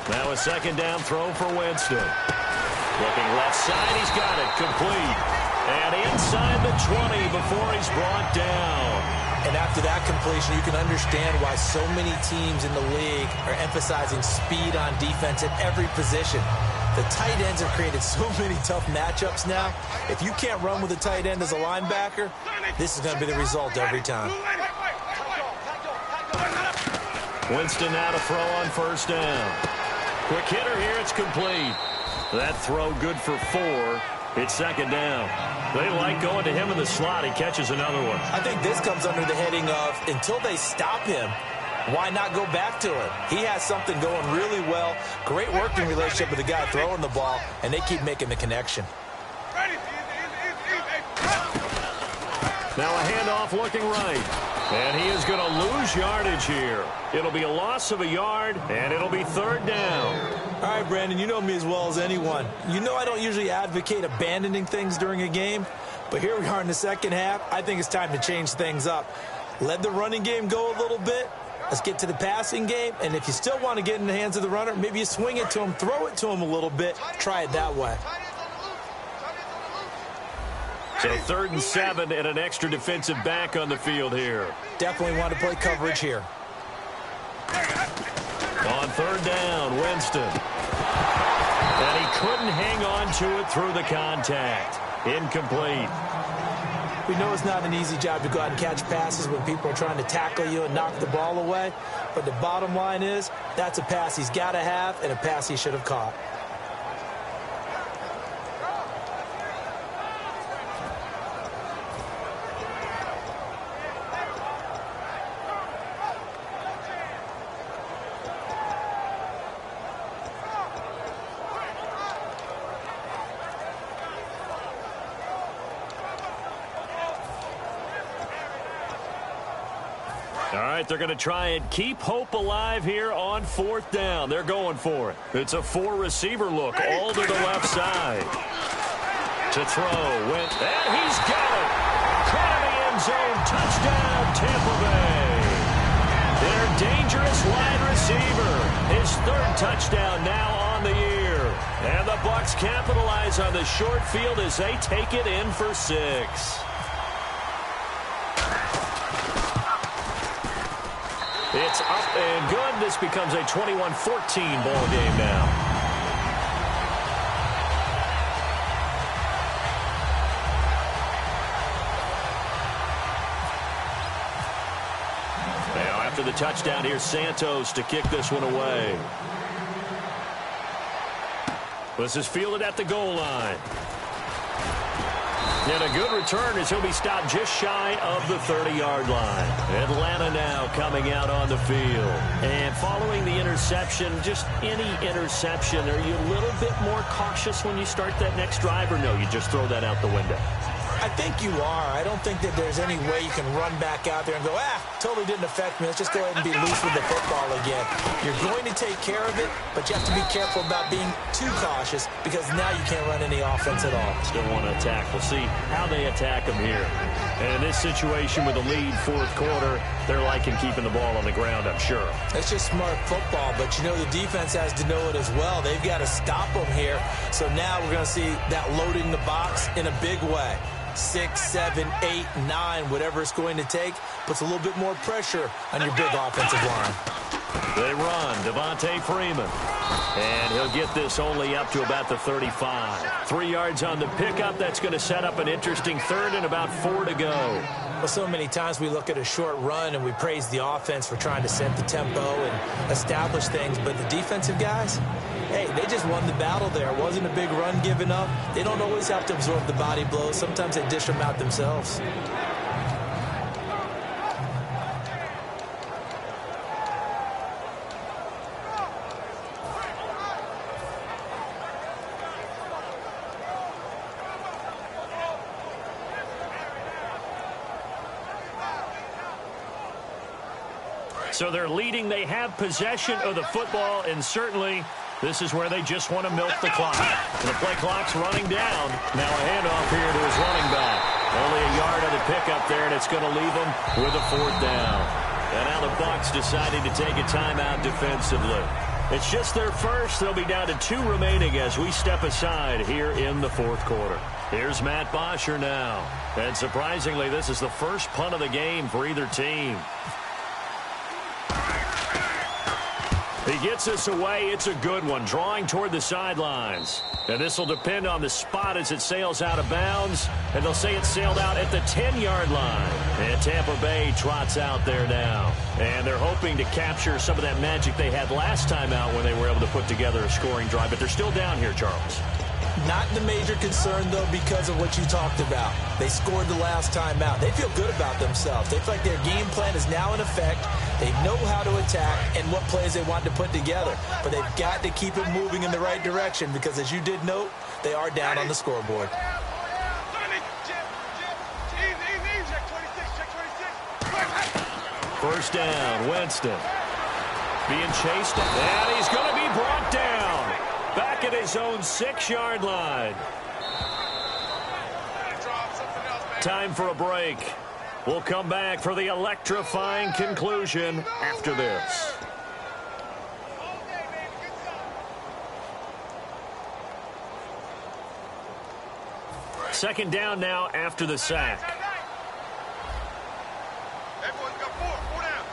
Now a 2nd down throw for Winston. Looking left side, he's got it, complete. And inside the 20 before he's brought down. And after that completion, you can understand why so many teams in the league are emphasizing speed on defense at every position. The tight ends have created so many tough matchups now. If you can't run with a tight end as a linebacker, this is going to be the result every time. Winston now to throw on 1st down. Quick hitter here, it's complete. That throw good for 4. It's 2nd down. They like going to him in the slot. He catches another one. I think this comes under the heading of, until they stop him, why not go back to him? He has something going really well. Great working relationship with the guy throwing the ball, and they keep making the connection. Now a handoff looking right. And he is going to lose yardage here. It'll be a loss of a yard, and it'll be 3rd down. All right, Brandon, you know me as well as anyone. You know I don't usually advocate abandoning things during a game, but here we are in the second half. I think it's time to change things up. Let the running game go a little bit. Let's get to the passing game, and if you still want to get in the hands of the runner, maybe you swing it to him, throw it to him a little bit, try it that way. So 3rd and 7 and an extra defensive back on the field here. Definitely want to play coverage here. On 3rd down, Winston. And he couldn't hang on to it through the contact. Incomplete. We know it's not an easy job to go out and catch passes when people are trying to tackle you and knock the ball away. But the bottom line is, that's a pass he's got to have and a pass he should have caught. All right, they're going to try and keep hope alive here on 4th down. They're going for it. It's a 4-receiver look all to the left side. To throw, went, and he's got it. Caught in the end zone, touchdown, Tampa Bay. Their dangerous wide receiver. His 3rd touchdown now on the year. And the Bucs capitalize on the short field as they take it in for 6. It's up and good. This becomes a 21-14 ball game now. Now after the touchdown, here's Santos to kick this one away. This is fielded at the goal line. And a good return as he'll be stopped just shy of the 30-yard line. Atlanta now coming out on the field. And following the interception, just any interception, are you a little bit more cautious when you start that next drive, or no, you just throw that out the window? I think you are. I don't think that there's any way you can run back out there and go, totally didn't affect me. Let's just go ahead and be loose with the football again. You're going to take care of it, but you have to be careful about being too cautious because now you can't run any offense at all. Still want to attack. We'll see how they attack them here. And in this situation with a lead 4th quarter, they're liking keeping the ball on the ground, I'm sure. It's just smart football, but you know the defense has to know it as well. They've got to stop them here. So now we're going to see that loading the box in a big way. 6, 7, 8, 9, whatever it's going to take, puts a little bit more pressure on your big offensive line. They run, Devontae Freeman. And he'll get this only up to about the 35. 3 yards on the pickup. That's going to set up an interesting 3rd and about 4 to go. Well, so many times we look at a short run and we praise the offense for trying to set the tempo and establish things, but the defensive guys, hey, they just won the battle there. It wasn't a big run given up. They don't always have to absorb the body blows. Sometimes they dish them out themselves. So they're leading. They have possession of the football, and certainly this is where they just want to milk the clock. The play clock's running down. Now a handoff here to his running back. Only a yard on the pickup there, and it's going to leave him with a 4th down. And now the Bucs deciding to take a timeout defensively. It's just their first. They'll be down to 2 remaining as we step aside here in the 4th quarter. Here's Matt Bosher now. And surprisingly, this is the first punt of the game for either team. He gets us away. It's a good one, drawing toward the sidelines. And this will depend on the spot as it sails out of bounds. And they'll say it sailed out at the 10-yard line. And Tampa Bay trots out there now. And they're hoping to capture some of that magic they had last time out when they were able to put together a scoring drive. But they're still down here, Charles. Not the major concern, though, because of what you talked about. They scored the last time out. They feel good about themselves. They feel like their game plan is now in effect. They know how to attack and what plays they want to put together. But they've got to keep it moving in the right direction because, as you did note, they are down on the scoreboard. First down, Winston. Being chased, and he's going to be brought down. Back at his own 6-yard line. Time for a break. We'll come back for the electrifying conclusion after this. Second down now after the sack. Everyone's got four down.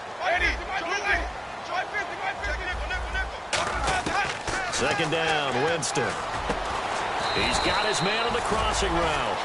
Second down, Winston. He's got his man on the crossing route.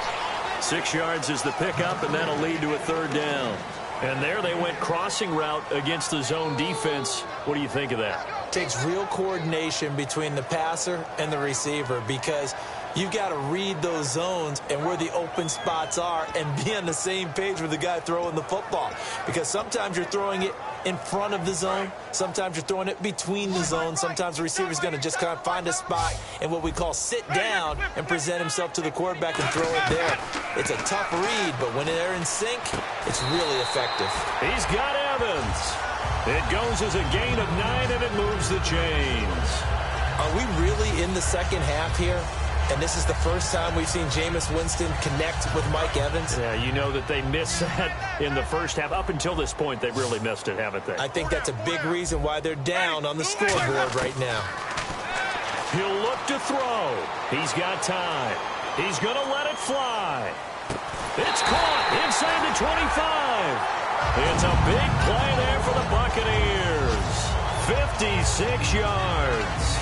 6 yards is the pickup, and that'll lead to a third down. And there they went crossing route against the zone defense. What do you think of that? Takes real coordination between the passer and the receiver, because you've got to read those zones and where the open spots are and be on the same page with the guy throwing the football. Because sometimes you're throwing it in front of the zone. Sometimes you're throwing it between the zones. Sometimes the receiver's going to just kind of find a spot and what we call sit down and present himself to the quarterback and throw it there. It's a tough read, but when they're in sync, it's really effective. He's got Evans. It goes as a gain of 9, and it moves the chains. Are we really in the second half here? And this is the first time we've seen Jameis Winston connect with Mike Evans? Yeah, you know that they missed that in the first half. Up until this point, they've really missed it, haven't they? I think that's a big reason why they're down on the scoreboard right now. He'll look to throw. He's got time. He's going to let it fly. It's caught inside the 25. It's a big play there for the Buccaneers. 56 yards.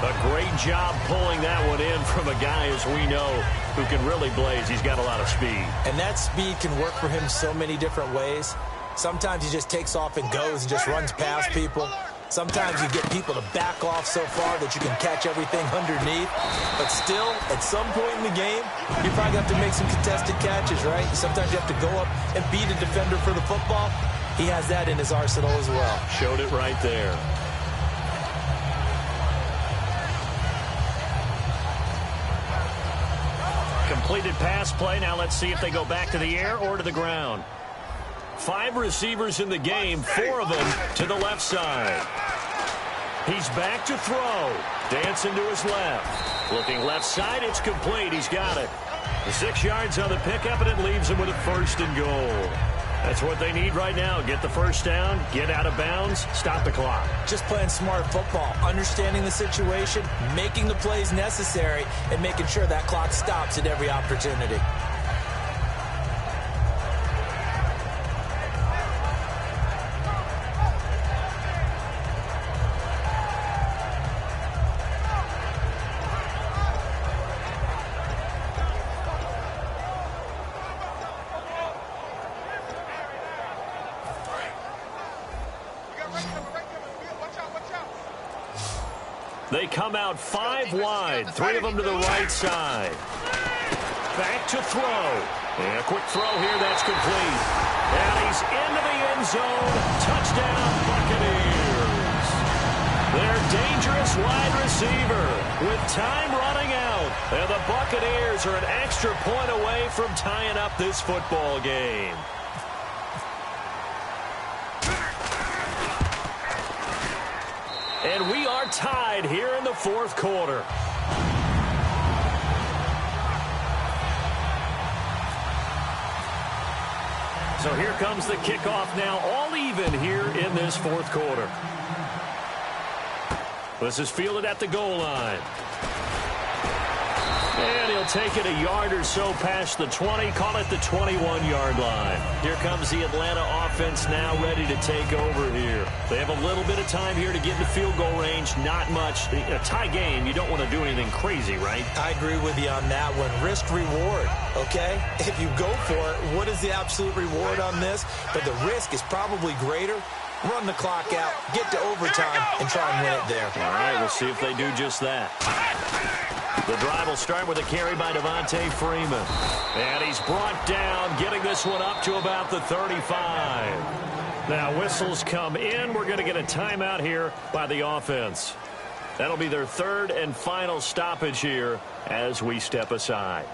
A great job pulling that one in from a guy, as we know, who can really blaze. He's got a lot of speed. And that speed can work for him so many different ways. Sometimes he just takes off and goes and just runs past people. Sometimes you get people to back off so far that you can catch everything underneath. But still, at some point in the game, you probably have to make some contested catches, right? Sometimes you have to go up and beat a defender for the football. He has that in his arsenal as well. Showed it right there. Completed pass play. Now let's see if they go back to the air or to the ground. 5 receivers in the game, 4 of them to the left side. He's back to throw. Dancing to his left. Looking left side, it's complete. He's got it. The 6 yards on the pickup, and it leaves him with a 1st and goal. That's what they need right now. Get the first down, get out of bounds, stop the clock. Just playing smart football, understanding the situation, making the plays necessary, and making sure that clock stops at every opportunity. They come out 5 wide, 3 of them to the right side. Back to throw. And a quick throw here, that's complete. And he's into the end zone. Touchdown, Buccaneers. Their dangerous wide receiver with time running out. And the Buccaneers are an extra point away from tying up this football game. And we are tied here in the 4th quarter. So here comes the kickoff now, all even here in this 4th quarter. This is fielded at the goal line. And he'll take it a yard or so past the 20, call it the 21-yard line. Here comes the Atlanta offense now ready to take over here. They have a little bit of time here to get into field goal range, not much. A tie game, you don't want to do anything crazy, right? I agree with you on that one. Risk-reward, okay? If you go for it, what is the absolute reward on this? But the risk is probably greater. Run the clock out, get to overtime, and try and win it there. All right, we'll see if they do just that. The drive will start with a carry by Devontae Freeman. And he's brought down, getting this one up to about the 35. Now, whistles come in. We're going to get a timeout here by the offense. That'll be their 3rd and final stoppage here as we step aside.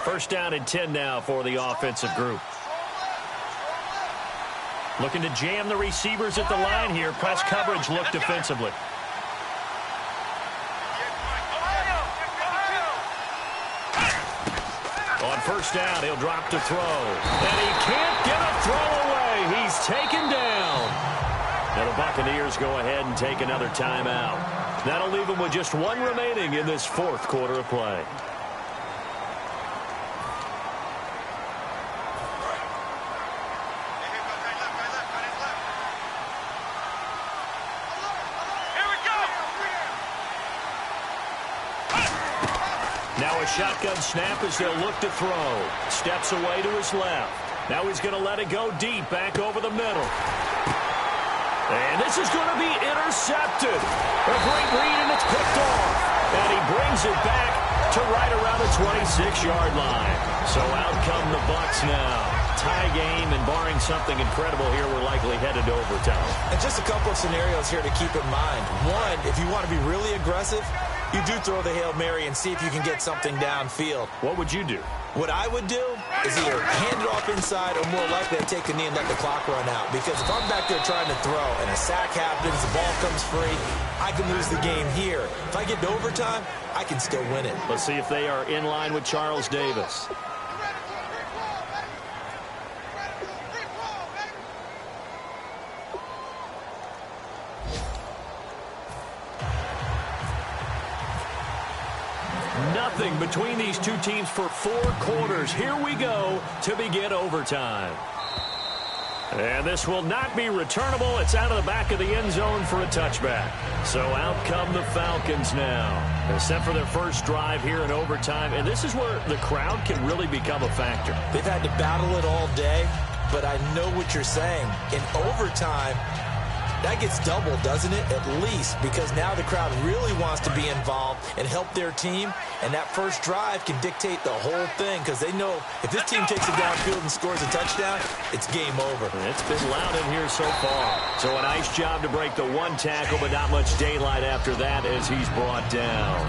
First down and 10 now for the offensive group. Looking to jam the receivers at the line here. Press coverage look defensively. On first down. He'll drop to throw. And he can't get a throw away. He's taken down. Now the Buccaneers go ahead and take another timeout. That'll leave them with just one remaining in this fourth quarter of play. Now a shotgun snap as they'll look to throw. Steps away to his left. Now he's going to let it go deep back over the middle. And this is going to be intercepted. A great read, and it's picked off. And he brings it back to right around the 26-yard line. So out come the Bucs now. Tie game, and barring something incredible here, we're likely headed to overtime. And just a couple of scenarios here to keep in mind. One, if you want to be really aggressive, you do throw the Hail Mary and see if you can get something downfield. What would you do? What I would do is either hand it off inside or more likely I'd take the knee and let the clock run out. Because if I'm back there trying to throw and a sack happens, the ball comes free, I can lose the game here. If I get to overtime, I can still win it. Let's see if they are in line with Charles Davis. Nothing between these two teams for 4 quarters. Here we go to begin overtime. And this will not be returnable. It's out of the back of the end zone for a touchback. So out come the Falcons now. They're set for their first drive here in overtime. And this is where the crowd can really become a factor. They've had to battle it all day, but I know what you're saying. In overtime, that gets doubled, doesn't it? At least, because now the crowd really wants to be involved and help their team, and that first drive can dictate the whole thing because they know if this team takes it downfield and scores a touchdown, it's game over. It's been loud in here so far. So a nice job to break the one tackle, but not much daylight after that as he's brought down.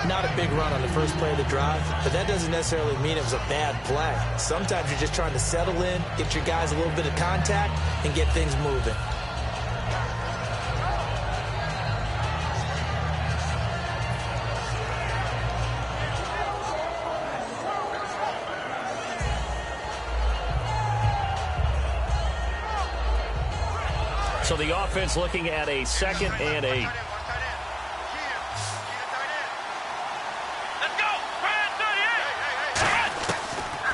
Not a big run on the first play of the drive, but that doesn't necessarily mean it was a bad play. Sometimes you're just trying to settle in, get your guys a little bit of contact, and get things moving. So the offense looking at a 2nd and 8. Let's go!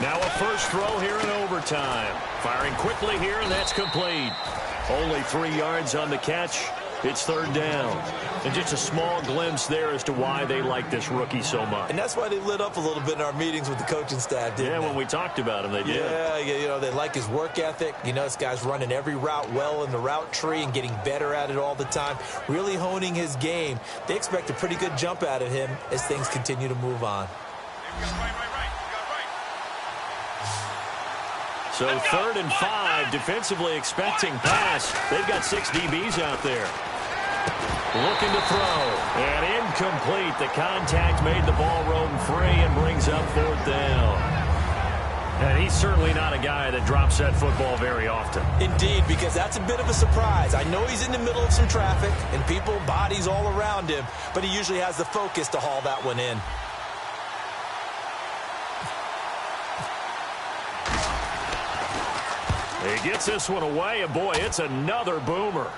Now a first throw here in overtime. Firing quickly here, and that's complete. Only 3 yards on the catch. It's 3rd down. And just a small glimpse there as to why they like this rookie so much. And that's why they lit up a little bit in our meetings with the coaching staff, didn't they? Yeah, when we talked about him, they did. Yeah, you know, they like his work ethic. You know, this guy's running every route well in the route tree and getting better at it all the time, really honing his game. They expect a pretty good jump out of him as things continue to move on. So 3rd and 5, defensively expecting pass. They've got 6 DBs out there. Looking to throw. And incomplete. The contact made the ball roam free and brings up 4th down. And he's certainly not a guy that drops that football very often. Indeed, because that's a bit of a surprise. I know he's in the middle of some traffic and people, bodies all around him, but he usually has the focus to haul that one in. He gets this one away, and boy, it's another boomer.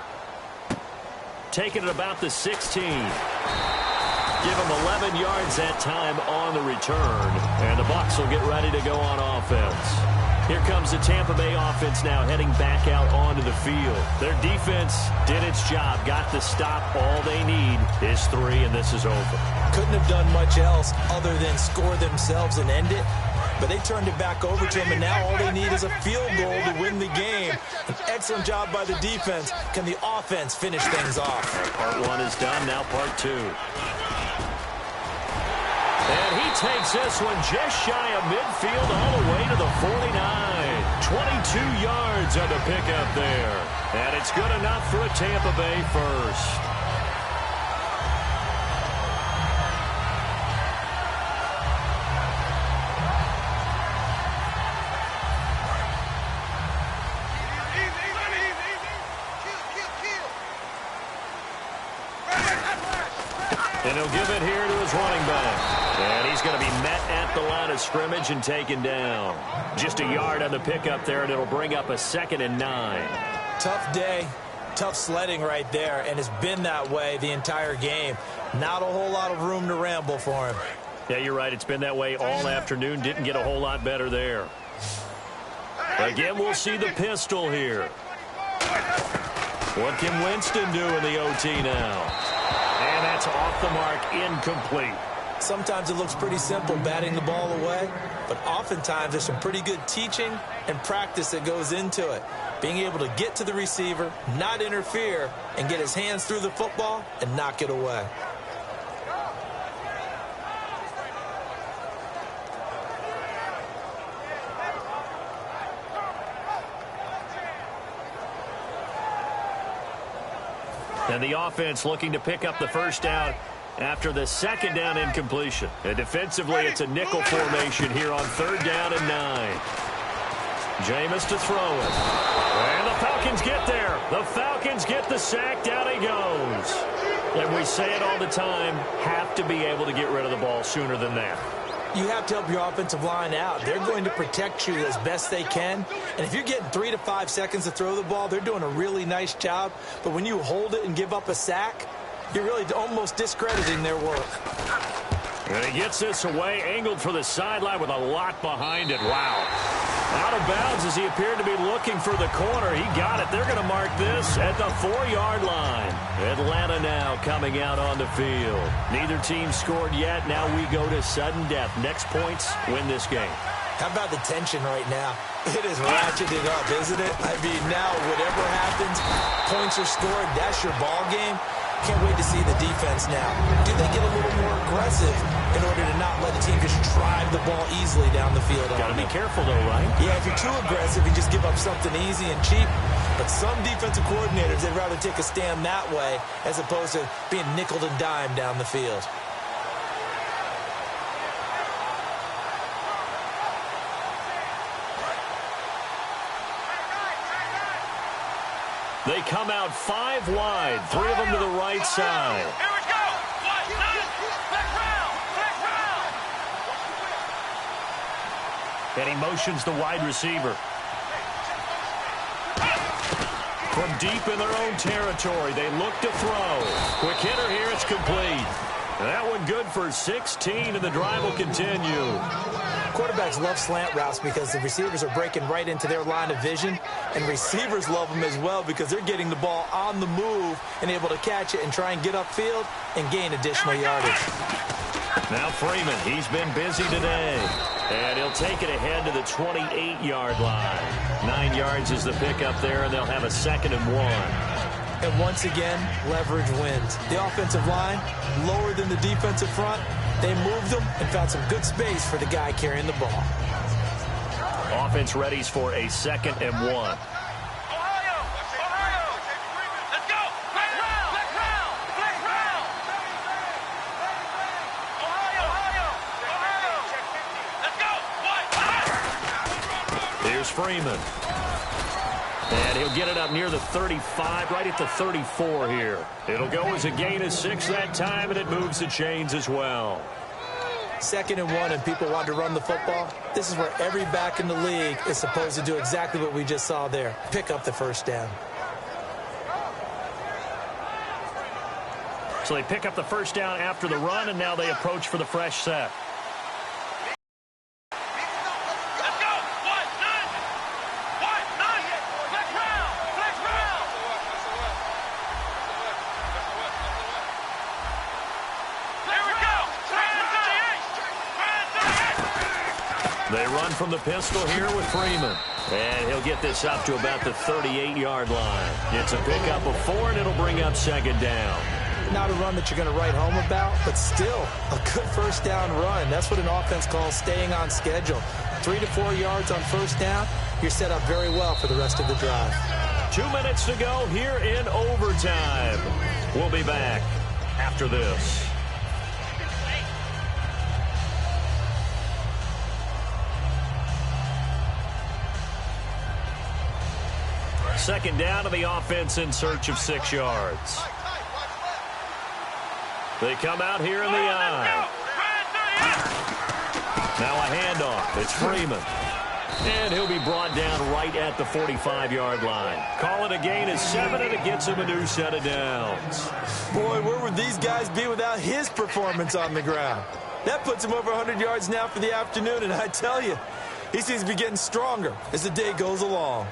Taking it about the 16. Give him 11 yards that time on the return. And the Bucs will get ready to go on offense. Here comes the Tampa Bay offense now heading back out onto the field. Their defense did its job, got the stop. All they need is 3, and this is over. Couldn't have done much else other than score themselves and end it. But they turned it back over to him, and now all they need is a field goal to win the game. An excellent job by the defense. Can the offense finish things off? Part 1 is done, now part 2. And he takes this one just shy of midfield all the way to the 49. 22 yards on the pickup there. And it's good enough for a Tampa Bay first. And he'll give it here to his running back. And he's going to be met at the line of scrimmage and taken down. Just a yard on the pickup there, and it'll bring up a 2nd and 9. Tough day, tough sledding right there, and it's been that way the entire game. Not a whole lot of room to ramble for him. Yeah, you're right. It's been that way all afternoon. Didn't get a whole lot better there. Again, we'll see the pistol here. What can Winston do in the OT now? And that's off the mark, incomplete. Sometimes it looks pretty simple, batting the ball away, but oftentimes there's some pretty good teaching and practice that goes into it. Being able to get to the receiver, not interfere, and get his hands through the football and knock it away. And the offense looking to pick up the first down after the 2nd down incompletion. And defensively, it's a nickel formation here on 3rd down and 9. Jameis to throw it. And the Falcons get there. The Falcons get the sack. Down he goes. And we say it all the time, have to be able to get rid of the ball sooner than that. You have to help your offensive line out. They're going to protect you as best they can. And if you're getting 3 to 5 seconds to throw the ball, they're doing a really nice job. But when you hold it and give up a sack, you're really almost discrediting their work. And he gets this away, angled for the sideline with a lot behind it. Wow. Out of bounds as he appeared to be looking for the corner. He got it. They're going to mark this at the 4-yard line. Atlanta now coming out on the field. Neither team scored yet. Now we go to sudden death. Next points win this game. How about the tension right now? It is ratcheted up, isn't it? I mean, now whatever happens, points are scored. That's your ball game. Can't wait to see the defense now. Do they get a little more aggressive in order to not let the team just drive the ball easily down the field? Got to be careful, though, right? Yeah, if you're too aggressive, you just give up something easy and cheap. But some defensive coordinators, they'd rather take a stand that way as opposed to being nickeled and dimed down the field. They come out 5 wide, 3 of them to the right side. Here we go. Back round. And he motions the wide receiver. From deep in their own territory, they look to throw. Quick hitter here, it's complete. And that one good for 16, and the drive will continue. Quarterbacks love slant routes because the receivers are breaking right into their line of vision, and receivers love them as well because they're getting the ball on the move and able to catch it and try and get upfield and gain additional yardage. Now Freeman, he's been busy today, and he'll take it ahead to the 28-yard line. 9 yards is the pickup there, and they'll have a 2nd and 1. And once again, leverage wins. The offensive line, lower than the defensive front, they moved them and found some good space for the guy carrying the ball. Offense readies for a 2nd and 1. Ohio. Let's go. Black round. Ohio. Let's go. Here's Freeman. And he'll get it up near the 35, right at the 34 here. It'll go as a gain of 6 that time, and it moves the chains as well. 2nd and 1, and people want to run the football. This is where every back in the league is supposed to do exactly what we just saw there. Pick up the first down. So they pick up the first down after the run, and now they approach for the fresh set. They run from the pistol here with Freeman. And he'll get this up to about the 38-yard line. It's a pickup of 4, and it'll bring up 2nd down. Not a run that you're going to write home about, but still a good first down run. That's what an offense calls staying on schedule. 3 to 4 yards on first down, you're set up very well for the rest of the drive. 2 minutes to go here in overtime. We'll be back after this. Second down to the offense in search of 6 yards. They come out here in the eye. Now a handoff. It's Freeman. And he'll be brought down right at the 45-yard line. Call it a gain of 7, and it gets him a new set of downs. Boy, where would these guys be without his performance on the ground? That puts him over 100 yards now for the afternoon, and I tell you, he seems to be getting stronger as the day goes along.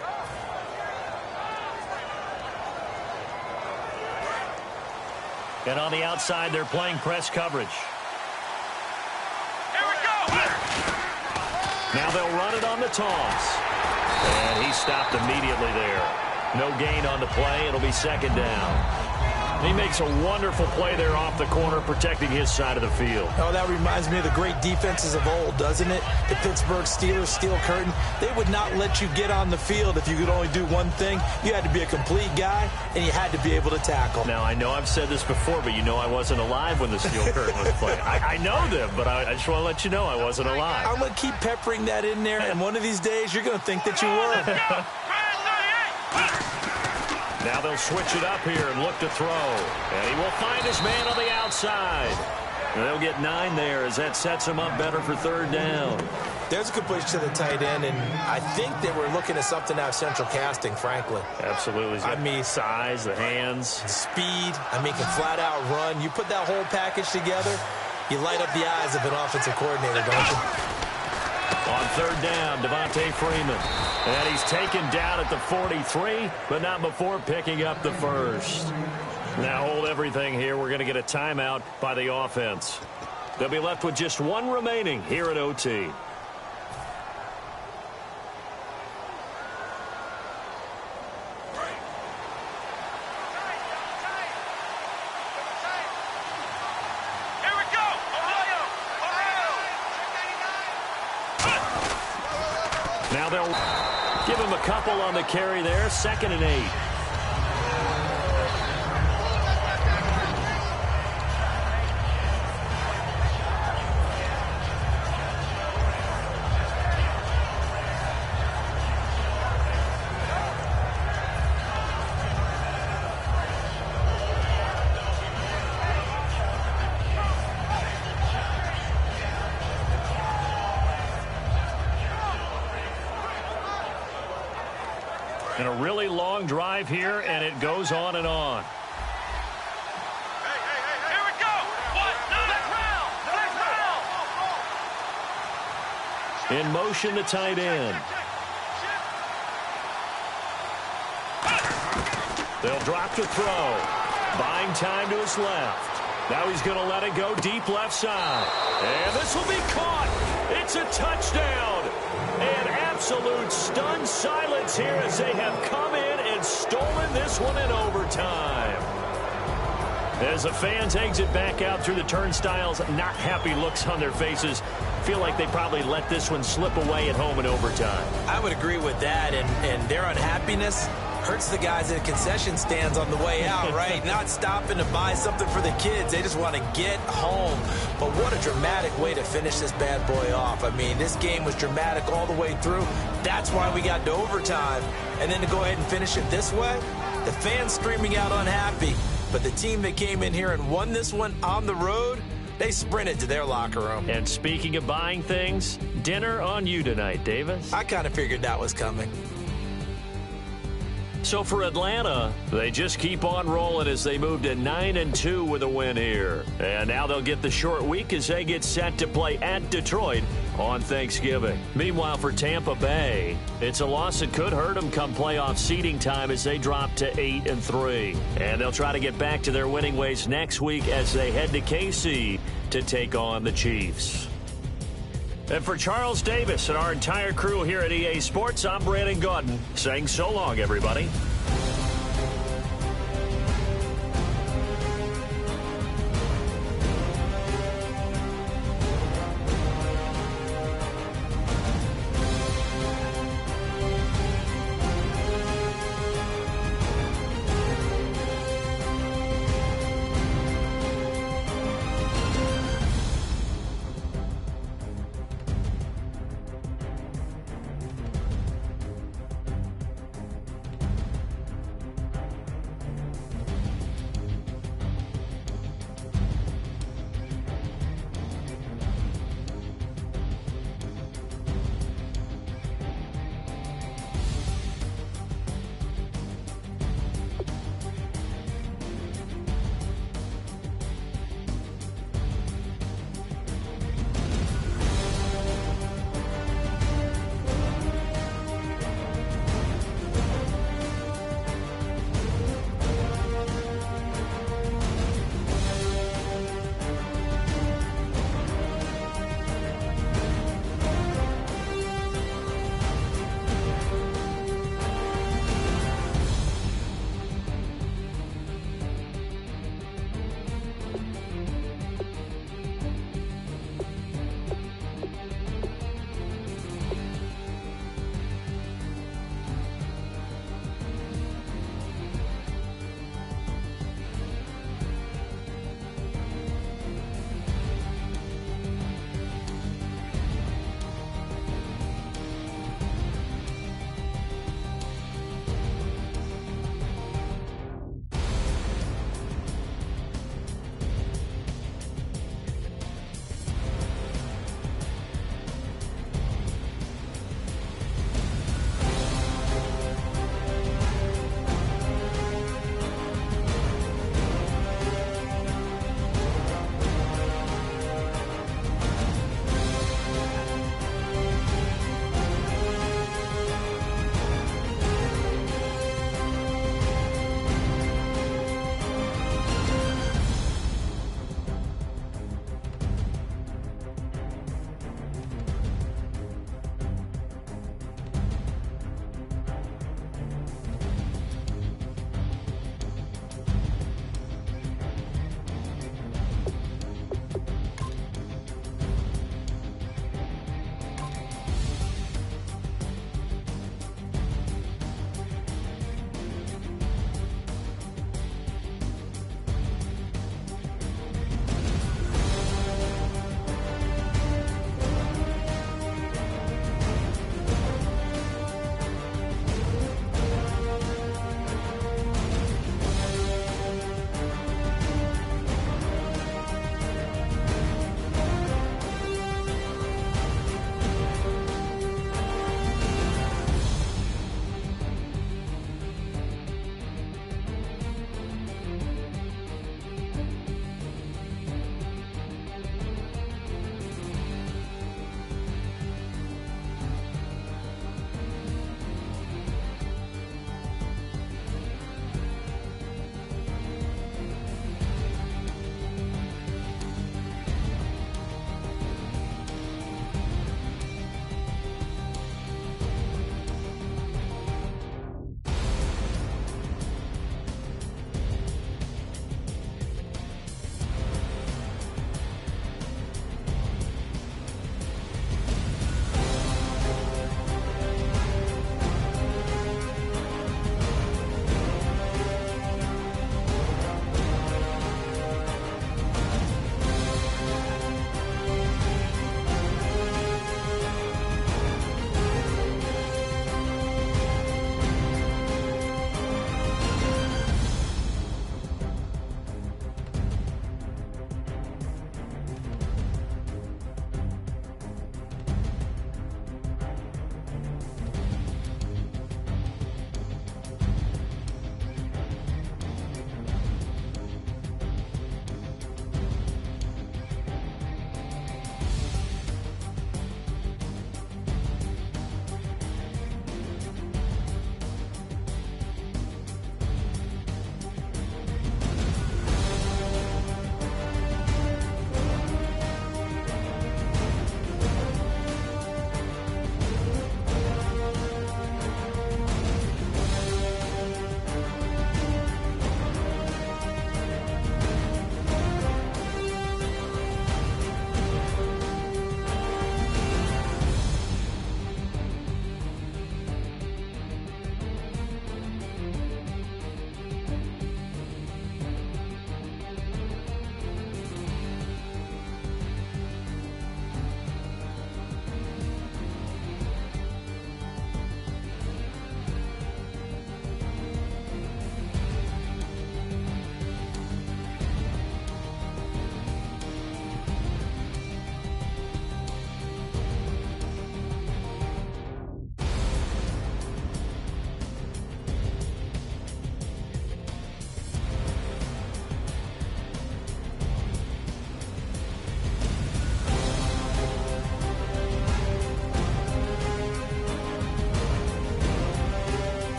And on the outside, they're playing press coverage. Here we go. Now they'll run it on the toss. And he stopped immediately there. No gain on the play. It'll be second down. He makes a wonderful play there off the corner, protecting his side of the field. Oh, that reminds me of the great defenses of old, doesn't it? The Pittsburgh Steelers, Steel Curtain. They would not let you get on the field if you could only do one thing. You had to be a complete guy, and you had to be able to tackle. Now, I know I've said this before, but you know I wasn't alive when the Steel Curtain was playing. I know them, but I just want to let you know I wasn't alive. I'm going to keep peppering that in there, and one of these days you're going to think that you were. Now they'll switch it up here and look to throw. And he will find his man on the outside. And they'll get 9 there as that sets him up better for third down. There's a completion to the tight end, and I think they were looking at something out of central casting, frankly. Absolutely. I mean, size, the hands. Speed. I mean, can flat out run. You put that whole package together, you light up the eyes of an offensive coordinator, don't you? On third down, Devontae Freeman. And he's taken down at the 43, but not before picking up the first. Now hold everything here. We're going to get a timeout by the offense. They'll be left with just 1 remaining here at OT. Now they'll give him a couple on the carry there. 2nd and 8. And a really long drive here, and it goes on and on. Here we go. In motion, the tight end. They'll drop to throw. Buying time to his left. Now he's going to let it go deep left side. And this will be caught. It's a touchdown. And absolute stunned silence here as they have come in and stolen this one in overtime. As the fans exit back out through the turnstiles, not happy looks on their faces. Feel like they probably let this one slip away at home in overtime. I would agree with that, and their unhappiness hurts the guys at concession stands on the way out, right? Not stopping to buy something for the kids. They just want to get home. But what a dramatic way to finish this bad boy off. I mean, this game was dramatic all the way through. That's why we got to overtime. And then to go ahead and finish it this way, the fans screaming out unhappy. But the team that came in here and won this one on the road, they sprinted to their locker room. And speaking of buying things, dinner on you tonight, Davis. I kind of figured that was coming. So for Atlanta, they just keep on rolling as they move to 9-2 with a win here. And now they'll get the short week as they get set to play at Detroit on Thanksgiving. Meanwhile, for Tampa Bay, it's a loss that could hurt them come playoff seeding time as they drop to 8-3. And they'll try to get back to their winning ways next week as they head to KC to take on the Chiefs. And for Charles Davis and our entire crew here at EA Sports, I'm Brandon Gaudin saying so long, everybody.